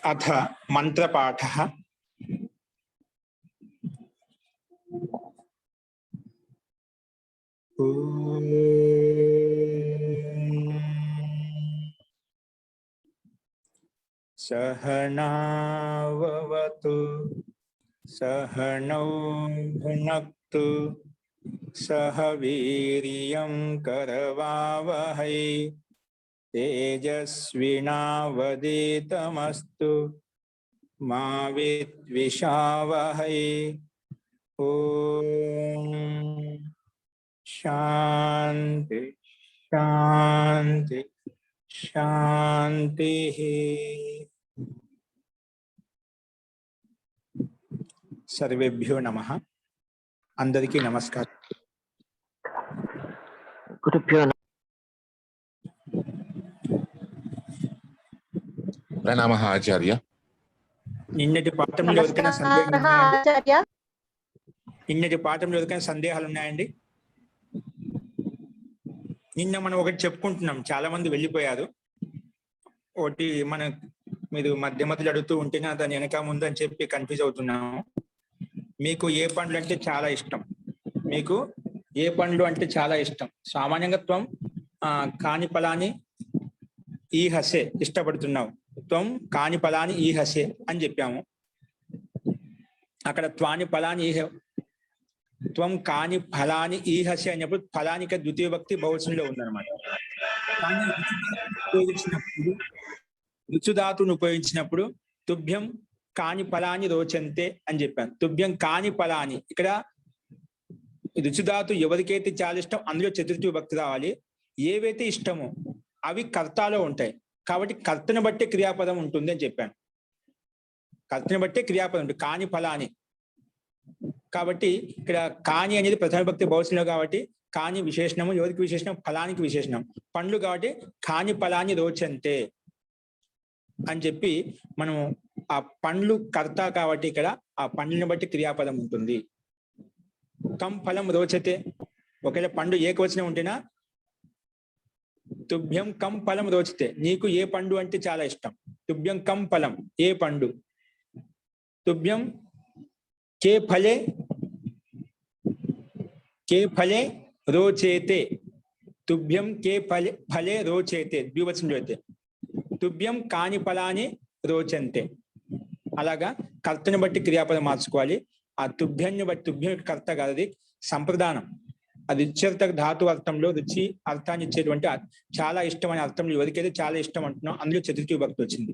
अथ मंत्रपाठः। सहनाववतु सहनौ भुनक्तु सह वीर्यं करवावहै तेजस्विनावधीतमस्तु मा विद्विषावहै। ओम शांति शांति शांति। सर्वेभ्यो नमः। अंदरिकी नमस्कार। गुरुभ्यो प्रणामः आचार्य। నిన్నటి పాఠంలో ఎవరికైనా సందేహాలు ఉన్నాయండి? నిన్నటి పాఠంలో ఎవరికైనా సందేహాలు ఉన్నాయండి? నిన్న మనం ఒకటి చెప్పుకుంటున్నాం, చాలా మంది వెళ్ళిపోయారు. ఒకటి మీరు మధ్య మధ్యలో అడుగుతూ ఉంటేనే దాని వెనక ముందు అని చెప్పి కన్ఫ్యూజ్ అవుతున్నాము. మీకు ఏ పండ్లు అంటే చాలా ఇష్టం? మీకు ఏ పండ్లు అంటే చాలా ఇష్టం? సామాన్యంగా త్వం కాని ఫలాని ఈహసే ఇష్టపడుతున్నావు, త్వం కాని ఫలాని ఈహసే అని చెప్పాము. అక్కడ త్వాని ఫలాని ఈహ, త్వం కాని ఫలాని ఈహసే అనేప్పుడు ఫలానిక ద్వితీయ భక్తి బహువచనంలో ఉందన్నమాట. కానీ రుచుధాతుని ఉపయోగించినప్పుడు తుభ్యం కాని ఫలాని రోచంతే అని చెప్పాను. తుభ్యం కాని ఫలాని, ఇక్కడ రుచుధాతు ఎవరికైతే చాలా ఇష్టం అందులో చతుర్థి భక్తి రావాలి. ఏవైతే ఇష్టమో అవి కర్తలో ఉంటాయి కాబట్టి కర్తను బట్టే క్రియాపదం ఉంటుంది అని చెప్పాను. కర్తను బట్టే క్రియాపదం ఉంటుంది. కాని ఫలాని కాబట్టి ఇక్కడ కాని అనేది ప్రథమ భక్తి బహువచనంలో కాబట్టి కాని విశేషణము, ఎవరికి విశేషణం? ఫలానికి విశేషణం. పండ్లు కాబట్టి కాని ఫలాని రోచంతే అని చెప్పి మనము ఆ పండ్లు కర్త కాబట్టి ఇక్కడ ఆ పండ్లను బట్టి క్రియాపదం ఉంటుంది. కం ఫలం రోచతే, ఒకవేళ పండు ఏకవచనం ఉంటేనా తుభ్యం కం ఫలం రోచతే, నీకు ఏ పండు అంటే చాలా ఇష్టం. తుభ్యం కం ఫలం, ఏ పండు. తుభ్యం కే ఫలే రోచేతే, తుభ్యం కే ఫలే రోచేతే ద్వివచనం అయితే. తుభ్యం కాని ఫలాని రోచంతే. అలాగా కర్తను బట్టి క్రియాపదం మార్చుకోవాలి. ఆ తుభ్యాన్ని బట్టి, తుభ్యం కర్త కాదు, అది సంప్రదానం. అది రుచ్యర్థ ధాతు అర్థంలో రుచి అర్థాన్ని ఇచ్చేటువంటి చాలా ఇష్టం అనే అర్థంలో ఎవరికైతే చాలా ఇష్టం అంటున్నాం అందులో చతుర్థి విభక్తి వచ్చింది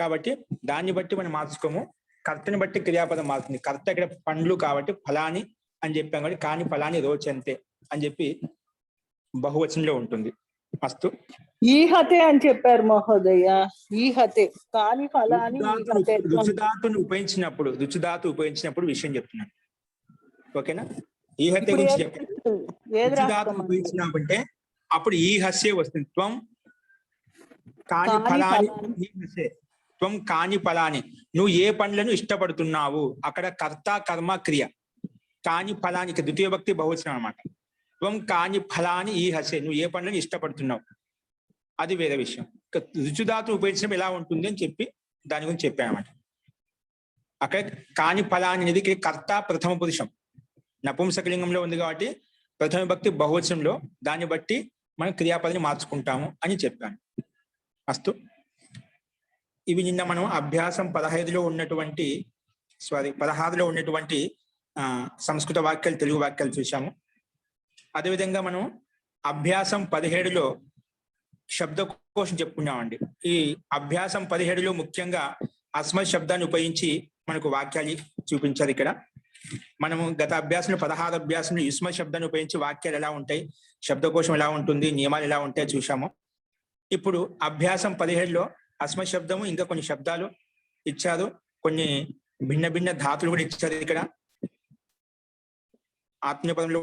కాబట్టి దాన్ని బట్టి మనం మార్చుకోము. కర్తని బట్టి క్రియాపదం మారుతుంది. కర్త ఇక్కడ పండ్లు కాబట్టి ఫలాని అని చెప్పాం కాబట్టి కాని ఫలాని రోచంతే అని చెప్పి బహువచనంలో ఉంటుంది. అస్తు. ఈహతే అని చెప్పారు మహోదయ. ఈహతే కాని ఫలాని రుచుధాతుని ఉపయోగించినప్పుడు విషయం చెప్తున్నాను. ఓకేనా? ఈహతే గురించి చెప్పాను. రుచుధాతుని ఉపయోగించినామంటే అప్పుడు ఈ హస్యే వస్తుంది. త్వం కాని ఫలాని ఈహసే, త్వం కాని ఫలాని, నువ్వు ఏ పండ్లను ఇష్టపడుతున్నావు. అక్కడ కర్త కర్మ క్రియ. కాని ఫలానికి ద్వితీయ భక్తి బహువచనం అన్నమాట. త్వం కాని ఫలాని ఈహసే, నువ్వు ఏ పండ్లను ఇష్టపడుతున్నావు, అది వేరే విషయం. రుచుధాతు ఉపయోగించడం ఎలా ఉంటుంది అని చెప్పి దాని గురించి చెప్పాను అన్నమాట. అక్కడ కాని ఫలాని అనేది కర్త ప్రథమ పురుషం, నపుంసకలింగంలో ఉంది కాబట్టి ప్రథమ భక్తి బహువచనంలో, దాన్ని బట్టి మనం క్రియాపదని మార్చుకుంటాము అని చెప్పాను. అస్తు. ఇవి నిన్న మనం అభ్యాసం 16లో ఉన్నటువంటి సంస్కృత వాక్యాలు, తెలుగు వాక్యాలు చూసాము. అదేవిధంగా మనం అభ్యాసం 17లో శబ్దకోశం చెప్పుకున్నామండి. ఈ అభ్యాసం 17లో ముఖ్యంగా అస్మత్ శబ్దాన్ని ఉపయోగించి మనకు వాక్యాలు చూపించారు. ఇక్కడ మనము గత అభ్యాసంలో 16 అభ్యాసంలో యుష్మ శబ్దాన్ని ఉపయోగించి వాక్యాలు ఎలా ఉంటాయి, శబ్దకోశం ఎలా ఉంటుంది, నియమాలు ఎలా ఉంటాయో చూసాము. ఇప్పుడు అభ్యాసం 17లో అస్మత్ శబ్దము ఇంకా కొన్ని శబ్దాలు ఇచ్చారు, కొన్ని భిన్న భిన్న ధాతులు కూడా ఇచ్చారు. ఇక్కడ ఆత్మీయ పదంలో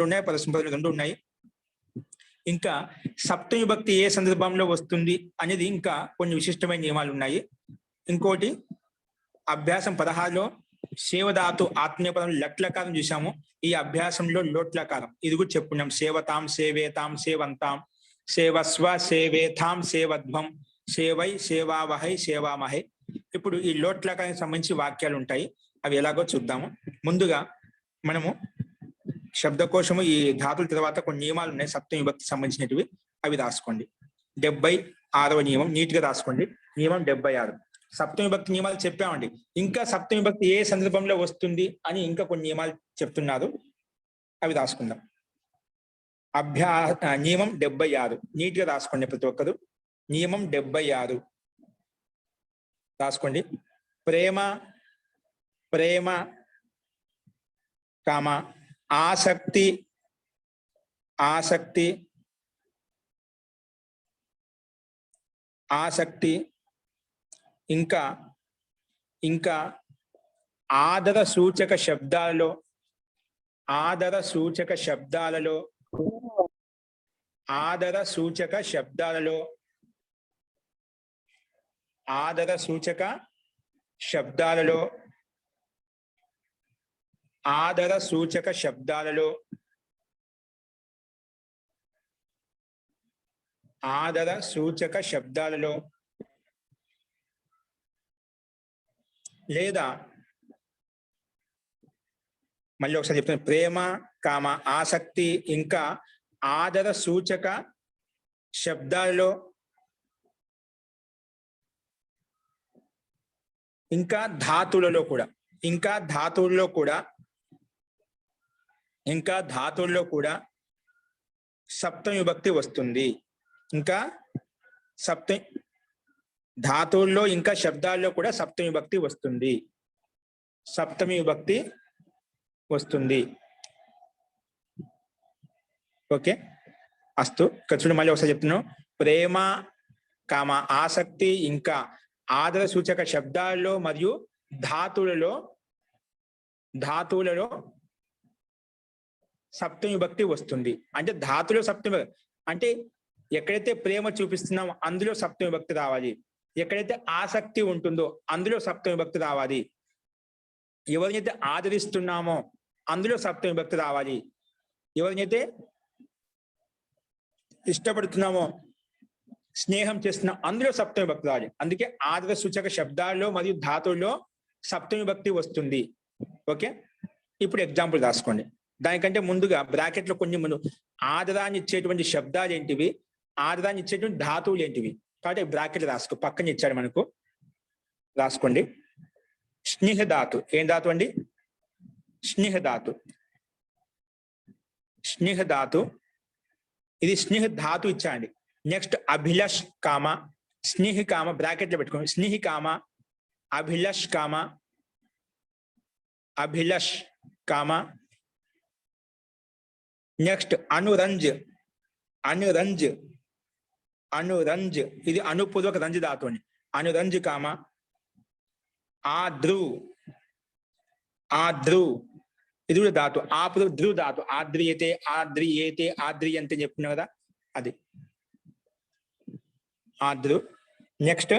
ఉన్నాయి, పరస్మ పదంలో రెండు ఉన్నాయి. ఇంకా సప్తమి విభక్తి ఏ సందర్భంలో వస్తుంది అనేది ఇంకా కొన్ని విశిష్టమైన నియమాలు ఉన్నాయి. ఇంకోటి అభ్యాసం 16లో సేవధాతు ఆత్మీయ పదంలో లట్లకారం చూసాము. ఈ అభ్యాసంలో లోట్లకారం ఇది కూడా చెప్పుకున్నాం. సేవతాం, సేవేతాం, సేవంతాం, సేవస్వ, సేవేతాం, సేవధ్వం, సేవై, సేవావహై, సేవామహై. ఇప్పుడు ఈ లోట్లకానికి సంబంధించి వాక్యాలు ఉంటాయి, అవి ఎలాగో చూద్దాము. ముందుగా మనము శబ్దకోశము ఈ ధాతుల తర్వాత కొన్ని నియమాలు ఉన్నాయి సప్తమి విభక్తి సంబంధించినవి, అవి రాసుకోండి. 76వ నియమం నీట్ గా రాసుకోండి. నియమం 76. సప్తమి విభక్తి నియమాలు చెప్పామండి. ఇంకా సప్తమి విభక్తి ఏ సందర్భంలో వస్తుంది అని ఇంకా కొన్ని నియమాలు చెప్తున్నారు, అవి రాసుకుందాం. నియమం 76 నీట్ గా రాసుకోండి ప్రతి ఒక్కరు. నియమం 76 రాసుకోండి. ప్రేమ, ప్రేమ కామ ఆసక్తి, ఆసక్తి, ఆసక్తి, ఇంకా ఇంకా ఆదర సూచక శబ్దాలలో, ఆదర సూచక శబ్దాలలో, ఆదర సూచక శబ్దాలలో, ఆదర సూచక శబ్దాలలో, ఆదర సూచక శబ్దాలలో, ఆదర సూచక శబ్దాలలో లేదా మళ్ళీ ఒకసారి చెప్తాను. ప్రేమ కామ ఆసక్తి ఇంకా ఆదర సూచక శబ్దాలలో, ఇంకా ధాతువులలో కూడా, ఇంకా ధాతువుల్లో కూడా, ఇంకా ధాతువుల్లో కూడా సప్తమి విభక్తి వస్తుంది. ఇంకా సప్తమి ధాతువుల్లో ఇంకా శబ్దాల్లో కూడా సప్తమి విభక్తి వస్తుంది. సప్తమి విభక్తి వస్తుంది. ఓకే, అస్తు. ఇక్కడ చూడండి, మళ్ళీ ఒకసారి చెప్తున్నాను. ప్రేమ కామ ఆసక్తి ఇంకా ఆదర సూచక శబ్దాల్లో మరియు ధాతువులలో, ధాతువులలో సప్తమి విభక్తి వస్తుంది. అంటే ధాతులో సప్తమి అంటే ఎక్కడైతే ప్రేమ చూపిస్తున్నామో అందులో సప్తమి విభక్తి రావాలి. ఎక్కడైతే ఆసక్తి ఉంటుందో అందులో సప్తమి విభక్తి రావాలి. ఎవరినైతే ఆదరిస్తున్నామో అందులో సప్తమి విభక్తి రావాలి. ఎవరినైతే ఇష్టపడుతున్నామో, స్నేహం చేస్తున్నాం అందులో సప్తమి విభక్తి రావాలి. అందుకే ఆదర సూచక శబ్దాల్లో మరియు ధాతువుల్లో సప్తమి విభక్తి వస్తుంది. ఓకే, ఇప్పుడు ఎగ్జాంపుల్ రాసుకోండి. దానికంటే ముందుగా బ్రాకెట్ లో కొన్ని ముందు ఆదరాన్ని ఇచ్చేటువంటి శబ్దాలు ఏంటివి, ఆదరాన్ని ఇచ్చేటువంటి ధాతువులు ఏంటివి, కాబట్టి బ్రాకెట్ రాసుకో. పక్కన ఇచ్చాడు మనకు, రాసుకోండి. స్నేహ ధాతు. ఏం ధాతు అండి? స్నేహ ధాతు. స్నేహ ధాతు, ఇది స్నేహ ధాతు ఇచ్చాండి. నెక్స్ట్ అభిలష్ కామ, స్నేహి కామ బ్రాకెట్ లో పెట్టుకోండి. స్నేహి కామ, అభిలష్ కామ, అభిలష్ కామ. నెక్స్ట్ అనురంజ్, అనురంజ్, అనురంజ్, ఇది అనుపూర్వక రంజ్ ధాతు అండి. అనురంజ్ కామ. ఆద్రు, ఆద్రు, ఇది కూడా ధాతు. ఆపు ధ్రువ ధాతు. ఆద్రియతే, ఆద్రియతే, ఆద్రియంతే చెప్తున్నాం కదా, అది ఆద్రు. నెక్స్ట్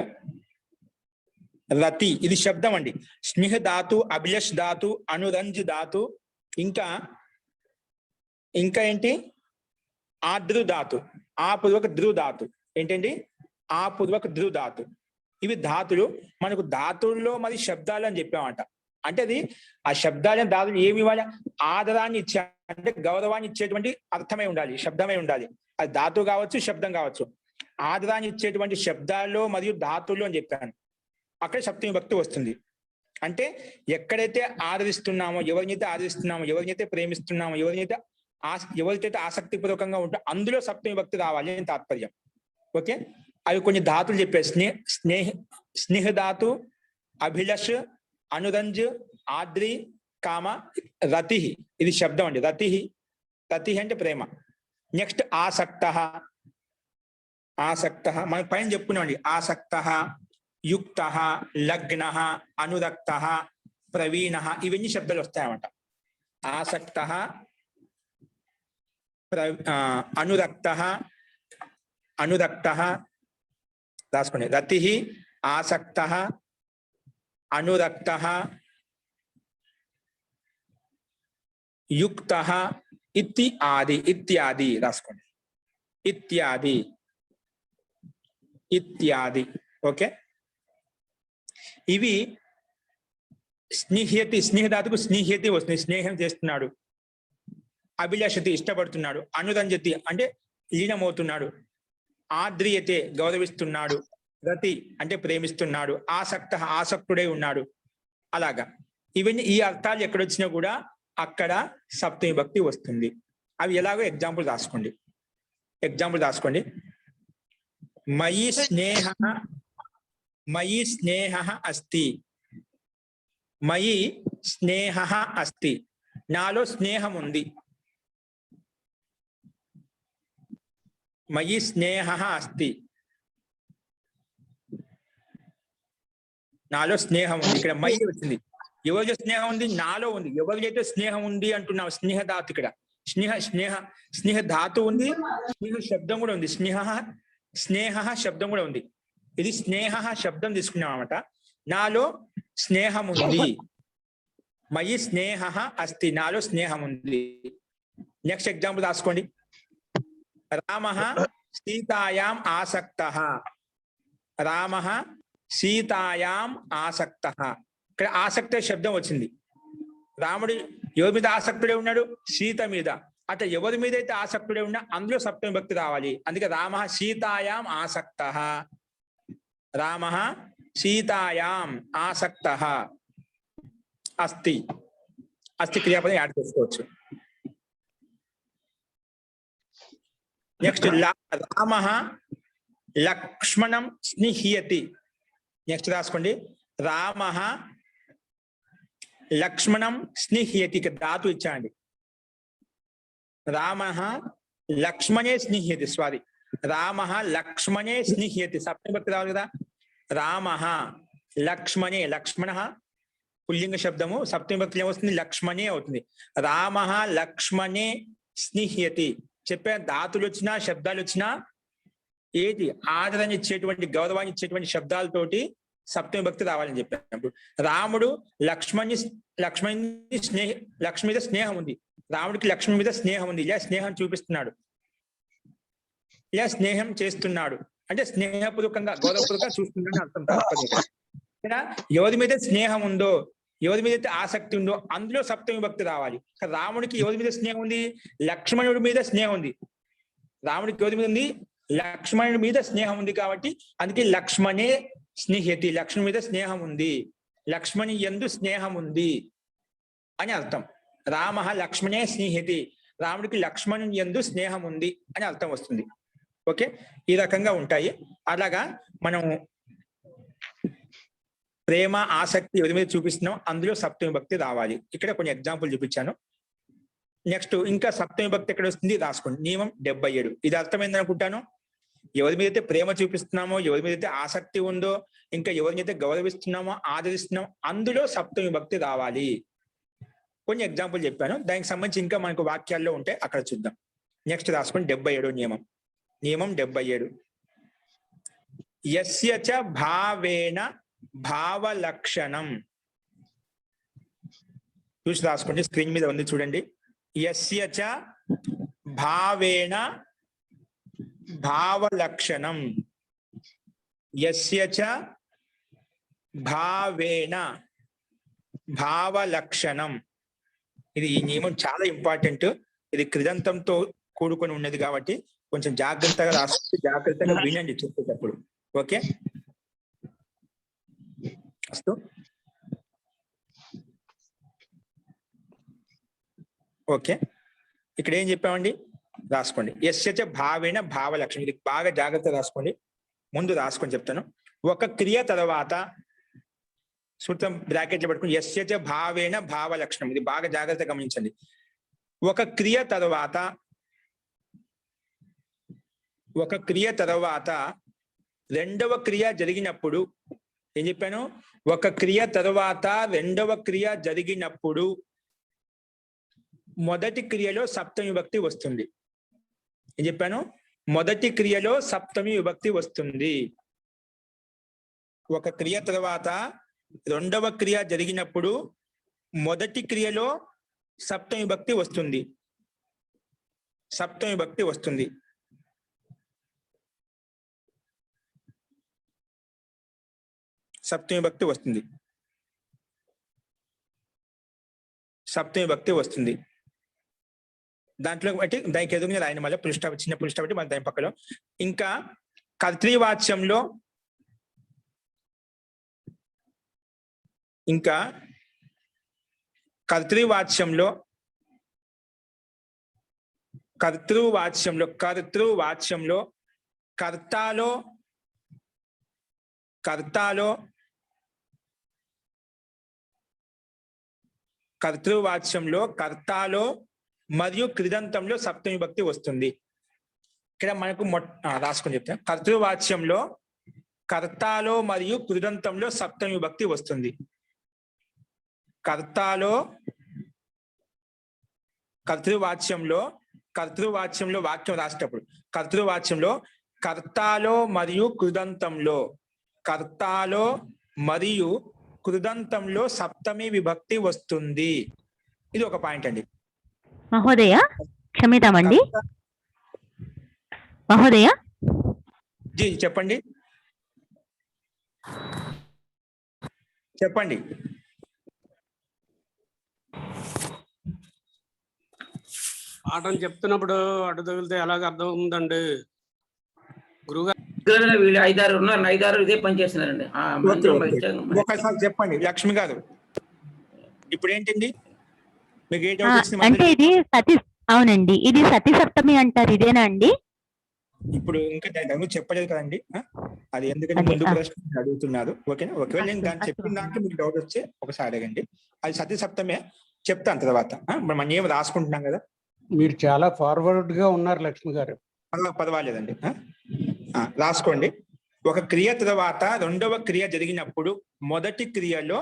రతి, ఇది శబ్దం అండి. స్నేహ ధాతు, అభిలష్ ధాతు, అనురంజ్ ధాతు, ఇంకా ఇంకా ఏంటి? ఆద్రు ధాతు, ఆపూర్వక ధ్రువ ధాతు. ఏంటండి? ఆపూర్వక ధ్రువ ధాతు. ఇవి ధాతులు. మనకు ధాతుల్లో మరి శబ్దాలు అని చెప్పామంట. అంటే అది ఆ శబ్దాలని ధాతులు ఏమి ఇవ్వాలి? ఆదరాన్ని ఇచ్చే, అంటే గౌరవాన్ని ఇచ్చేటువంటి అర్థమై ఉండాలి, శబ్దమై ఉండాలి. అది ధాతు కావచ్చు, శబ్దం కావచ్చు. ఆదరాన్ని ఇచ్చేటువంటి శబ్దాల్లో మరియు ధాతుల్లో అని చెప్పాను. అక్కడ సప్తమి విభక్తి వస్తుంది. అంటే ఎక్కడైతే ఆదరిస్తున్నామో, ఎవరినైతే ఆదరిస్తున్నామో, ఎవరినైతే ప్రేమిస్తున్నామో, ఎవరికైతే ఆసక్తిపూర్వకంగా ఉంటే అందులో సప్తమి విభక్తి రావాలి అని తాత్పర్యం. ఓకే, అవి కొన్ని ధాతులు చెప్పారు. స్నేహ ధాతు, అభిలష్, అనురంజ్, ఆద్రి, కామ, రతి, ఇది శబ్దం అండి. రతి, రతి అంటే ప్రేమ. నెక్స్ట్ ఆసక్త, ఆసక్త మనం పైన చెప్పుకున్నామండి. ఆసక్త, యుక్త, లగ్న, అనురక్త, ప్రవీణ, ఇవన్నీ శబ్దాలు వస్తాయన్నమాట. ఆసక్త, అనురక్త, అనురక్త రాసుకోండి. రతి, ఆసక్త, అనురక్త, యుక్త, ఇత్యాది, ఇత్యాది రాసుకోండి. ఇత్యాది. ఇత్యాది. ఓకే, ఇవి స్నేహ్యతి, స్నేహధాతుకు స్నేహ్యతి వస్తుంది, స్నేహం చేస్తున్నాడు. అభిలాషతి ఇష్టపడుతున్నాడు. అనురంజతి అంటే లీనమవుతున్నాడు. ఆద్రియతే గౌరవిస్తున్నాడు. రతి అంటే ప్రేమిస్తున్నాడు. ఆసక్త ఆసక్తుడై ఉన్నాడు. అలాగా ఇవన్నీ ఈ అర్థాలు ఎక్కడొచ్చినా కూడా అక్కడ సప్తమి భక్తి వస్తుంది. అవి ఎలాగో ఎగ్జాంపుల్ రాసుకోండి. మయి స్నేహ అస్తి. మయి స్నేహ అస్తి, నాలో స్నేహం ఉంది. మయి స్నేహ అస్తి, నాలో స్నేహం ఉంది. ఇక్కడ మయి వచ్చింది. ఎవరిలో స్నేహం ఉంది? నాలో ఉంది. ఎవరికైతే స్నేహం ఉంది అంటున్నావు, స్నేహధాతు. ఇక్కడ స్నేహ ధాతు ఉంది, స్నేహ శబ్దం కూడా ఉంది. స్నేహ శబ్దం కూడా ఉంది. ఇది స్నేహ శబ్దం తీసుకున్నాం అన్నమాట. నాలో స్నేహం ఉంది. మయి స్నేహ అస్తి, నాలో స్నేహం ఉంది. నెక్స్ట్ ఎగ్జాంపుల్ రాసుకోండి. రామః సీతాయాం ఆసక్తః. రామః సీతాయాం ఆసక్తః. ఇక్కడ ఆసక్త శబ్దం వచ్చింది. రాముడు ఎవరి మీద ఆసక్తుడే ఉన్నాడు? సీత మీద. అట్లా ఎవరి మీద అయితే ఆసక్తుడే ఉన్నా అందులో సప్తమి భక్తి రావాలి. అందుకే రామః సీతాయాం ఆసక్తః. రామః సీతాయాం ఆసక్తః అస్తి. అస్తి క్రియాపదం యాడ్ చేసుకోవచ్చు. నెక్స్ట్ రామః లక్ష్మణం స్నిహ్యతి. నెక్స్ట్ రాసుకోండి. రామః లక్ష్మణం స్నిహ్యతి. ధాతు ఇచ్చాండి. రామః లక్ష్మణే స్నిహ్యతి. సారీ, రామః లక్ష్మణే స్నిహ్యతి. సప్తమి భక్తి రావాలి కదా. రామః లక్ష్మణే, లక్ష్మణ పుల్లింగ శబ్దము, సప్తమి భక్తి ఏమవుతుంది? లక్ష్మణే అవుతుంది. రామః లక్ష్మణే స్నిహ్యతి. చెప్పే ధాతులు వచ్చినా శబ్దాలు వచ్చినా ఏది ఆదరణ ఇచ్చేటువంటి, గౌరవాన్ని ఇచ్చేటువంటి శబ్దాలతోటి సప్తమి భక్తి రావాలని చెప్పినప్పుడు రాముడు లక్ష్మణి లక్ష్మి మీద స్నేహం ఉంది. రాముడికి లక్ష్మి మీద స్నేహం ఉంది. ఇలా స్నేహం చూపిస్తున్నాడు, ఇలా స్నేహం చేస్తున్నాడు అంటే స్నేహపూర్వకంగా గౌరవపూర్వకంగా చూస్తున్నాడని అర్థం. ఇక్కడ ఎవరి మీద స్నేహం ఉందో, ఎవరి మీద అయితే ఆసక్తి ఉందో అందులో సప్తమి భక్తి రావాలి. రాముడికి ఎవరి మీద స్నేహం ఉంది? లక్ష్మణుడి మీద స్నేహం ఉంది. రాముడికి ఎవరి మీద ఉంది? లక్ష్మణుడి మీద స్నేహం ఉంది. కాబట్టి అందుకే లక్ష్మణే స్నేహ్యతి. లక్ష్మణి మీద స్నేహం ఉంది, లక్ష్మణి యందు స్నేహం ఉంది అని అర్థం. రామః లక్ష్మణే స్నేహ్యతి, రాముడికి లక్ష్మణుని యందు స్నేహం ఉంది అని అర్థం వస్తుంది. ఓకే, ఈ రకంగా ఉంటాయి. అలాగా మనం ప్రేమ ఆసక్తి ఎవరి మీద చూపిస్తున్నాం అందులో సప్తమి భక్తి రావాలి. ఇక్కడ కొన్ని ఎగ్జాంపుల్ చూపించాను. నెక్స్ట్ ఇంకా సప్తమి భక్తి ఎక్కడ వస్తుంది రాసుకోండి. నియమం 77. ఇది అర్థమైంది అనుకుంటాను. ఎవరి మీద అయితే ప్రేమ చూపిస్తున్నామో, ఎవరి మీద అయితే ఆసక్తి ఉందో, ఇంకా ఎవరిని అయితే గౌరవిస్తున్నామో ఆదరిస్తున్నామో అందులో సప్తమి భక్తి రావాలి. కొన్ని ఎగ్జాంపుల్ చెప్పాను, దానికి సంబంధించి ఇంకా మనకు వాక్యాల్లో ఉంటే అక్కడ చూద్దాం. నెక్స్ట్ రాసుకోండి 77 నియమం. నియమం 77. యస్య చ భావేన భావలక్షణం. చూసి రాసుకోండి, స్క్రీన్ మీద ఉంది చూడండి. యస్య చ భావేన భావలక్షణం. యస్య చ భావేన భావలక్షణం. ఇది ఈ నియమం చాలా ఇంపార్టెంట్. ఇది కృదంతంతో కూడుకొని ఉన్నది కాబట్టి కొంచెం జాగ్రత్తగా రాసుకుంటే, జాగ్రత్తగా వినండి చెప్పేటప్పుడు. ఓకే, అస్తు. ఓకే, ఇక్కడ ఏం చెప్పామండి రాసుకోండి. యస్యచ భావేన భావలక్షణం. ఇది బాగా జాగ్రత్తగా రాసుకోండి. ముందు రాసుకొని చెప్తాను. ఒక క్రియ తర్వాత సూత్రం బ్రాకెట్లో పెట్టుకుని యస్యచ భావేన భావలక్షణం. ఇది బాగా జాగ్రత్తగా గమనించండి. ఒక క్రియ తర్వాత రెండవ క్రియ జరిగినప్పుడు ఏం చెప్పాను? ఒక క్రియ తర్వాత రెండవ క్రియ జరిగినప్పుడు మొదటి క్రియలో సప్తమి విభక్తి వస్తుంది. ఏం చెప్పాను? మొదటి క్రియలో సప్తమి విభక్తి వస్తుంది. ఒక క్రియ తర్వాత రెండవ క్రియ జరిగినప్పుడు మొదటి క్రియలో సప్తమి విభక్తి వస్తుంది. సప్తమి విభక్తి వస్తుంది. సప్తమి విభక్తి వస్తుంది. సప్తమి విభక్తి వస్తుంది. దాంట్లో బట్టి దానికి ఎదుగునే రాయని మళ్ళీ చిన్న పురుష బట్టి మన దాని పక్కలో. ఇంకా కర్తృవాచ్యంలో కర్తాలో మరియు కృదంతంలో సప్తమి విభక్తి వస్తుంది. ఇక్కడ మనకు రాసుకొని చెప్తాను. కర్తృవాచ్యంలో కర్తాలో మరియు కృదంతంలో సప్తమి విభక్తి వస్తుంది. కర్తృవాచ్యంలో వాక్యం రాసేటప్పుడు కర్తృవాచ్యంలో కర్తాలో మరియు కృదంతంలో సప్తమి విభక్తి వస్తుంది. ఇది ఒక పాయింట్ అండి. మహోదయ క్షమితామండి. మహోదయ జీ చెప్పండి. పాఠం చెప్తున్నప్పుడు అడ్డు తగిలితే ఎలాగ అర్థం ఉందండి గురుగారు? వీళ్ళు 5-6 ఉన్నారు, 5-6 ఇదే పని చేస్తున్నారండి. ఒకసారి చెప్పండి లక్ష్మి గారు. ఇప్పుడు ఏంటండి మీకు ఏ డౌట్ వచ్చింది? అంటే ఇది అవునండి, ఇది సతీ సప్తమి అంటారు, ఇదేనా అండి? ఇప్పుడు ఇంకా దాని చెప్పలేదు కదండి. అది ఎందుకంటే ముందు ప్రశ్న అడుగుతున్నారు. ఓకేనా? ఒకవేళ నేను దాన్ని చెప్పిన దాంట్లో మీకు డౌట్ వచ్చే ఒకసారి అడగండి. అది సతీ సప్తమే చెప్తాను తర్వాత. మనం ఏం రాసుకుంటున్నాం కదా. మీరు చాలా ఫార్వర్డ్ గా ఉన్నారు లక్ష్మి గారు. పర్వాలేదండి. రాసుకోండి. ఒక క్రియ తర్వాత రెండవ క్రియ జరిగినప్పుడు మొదటి క్రియలో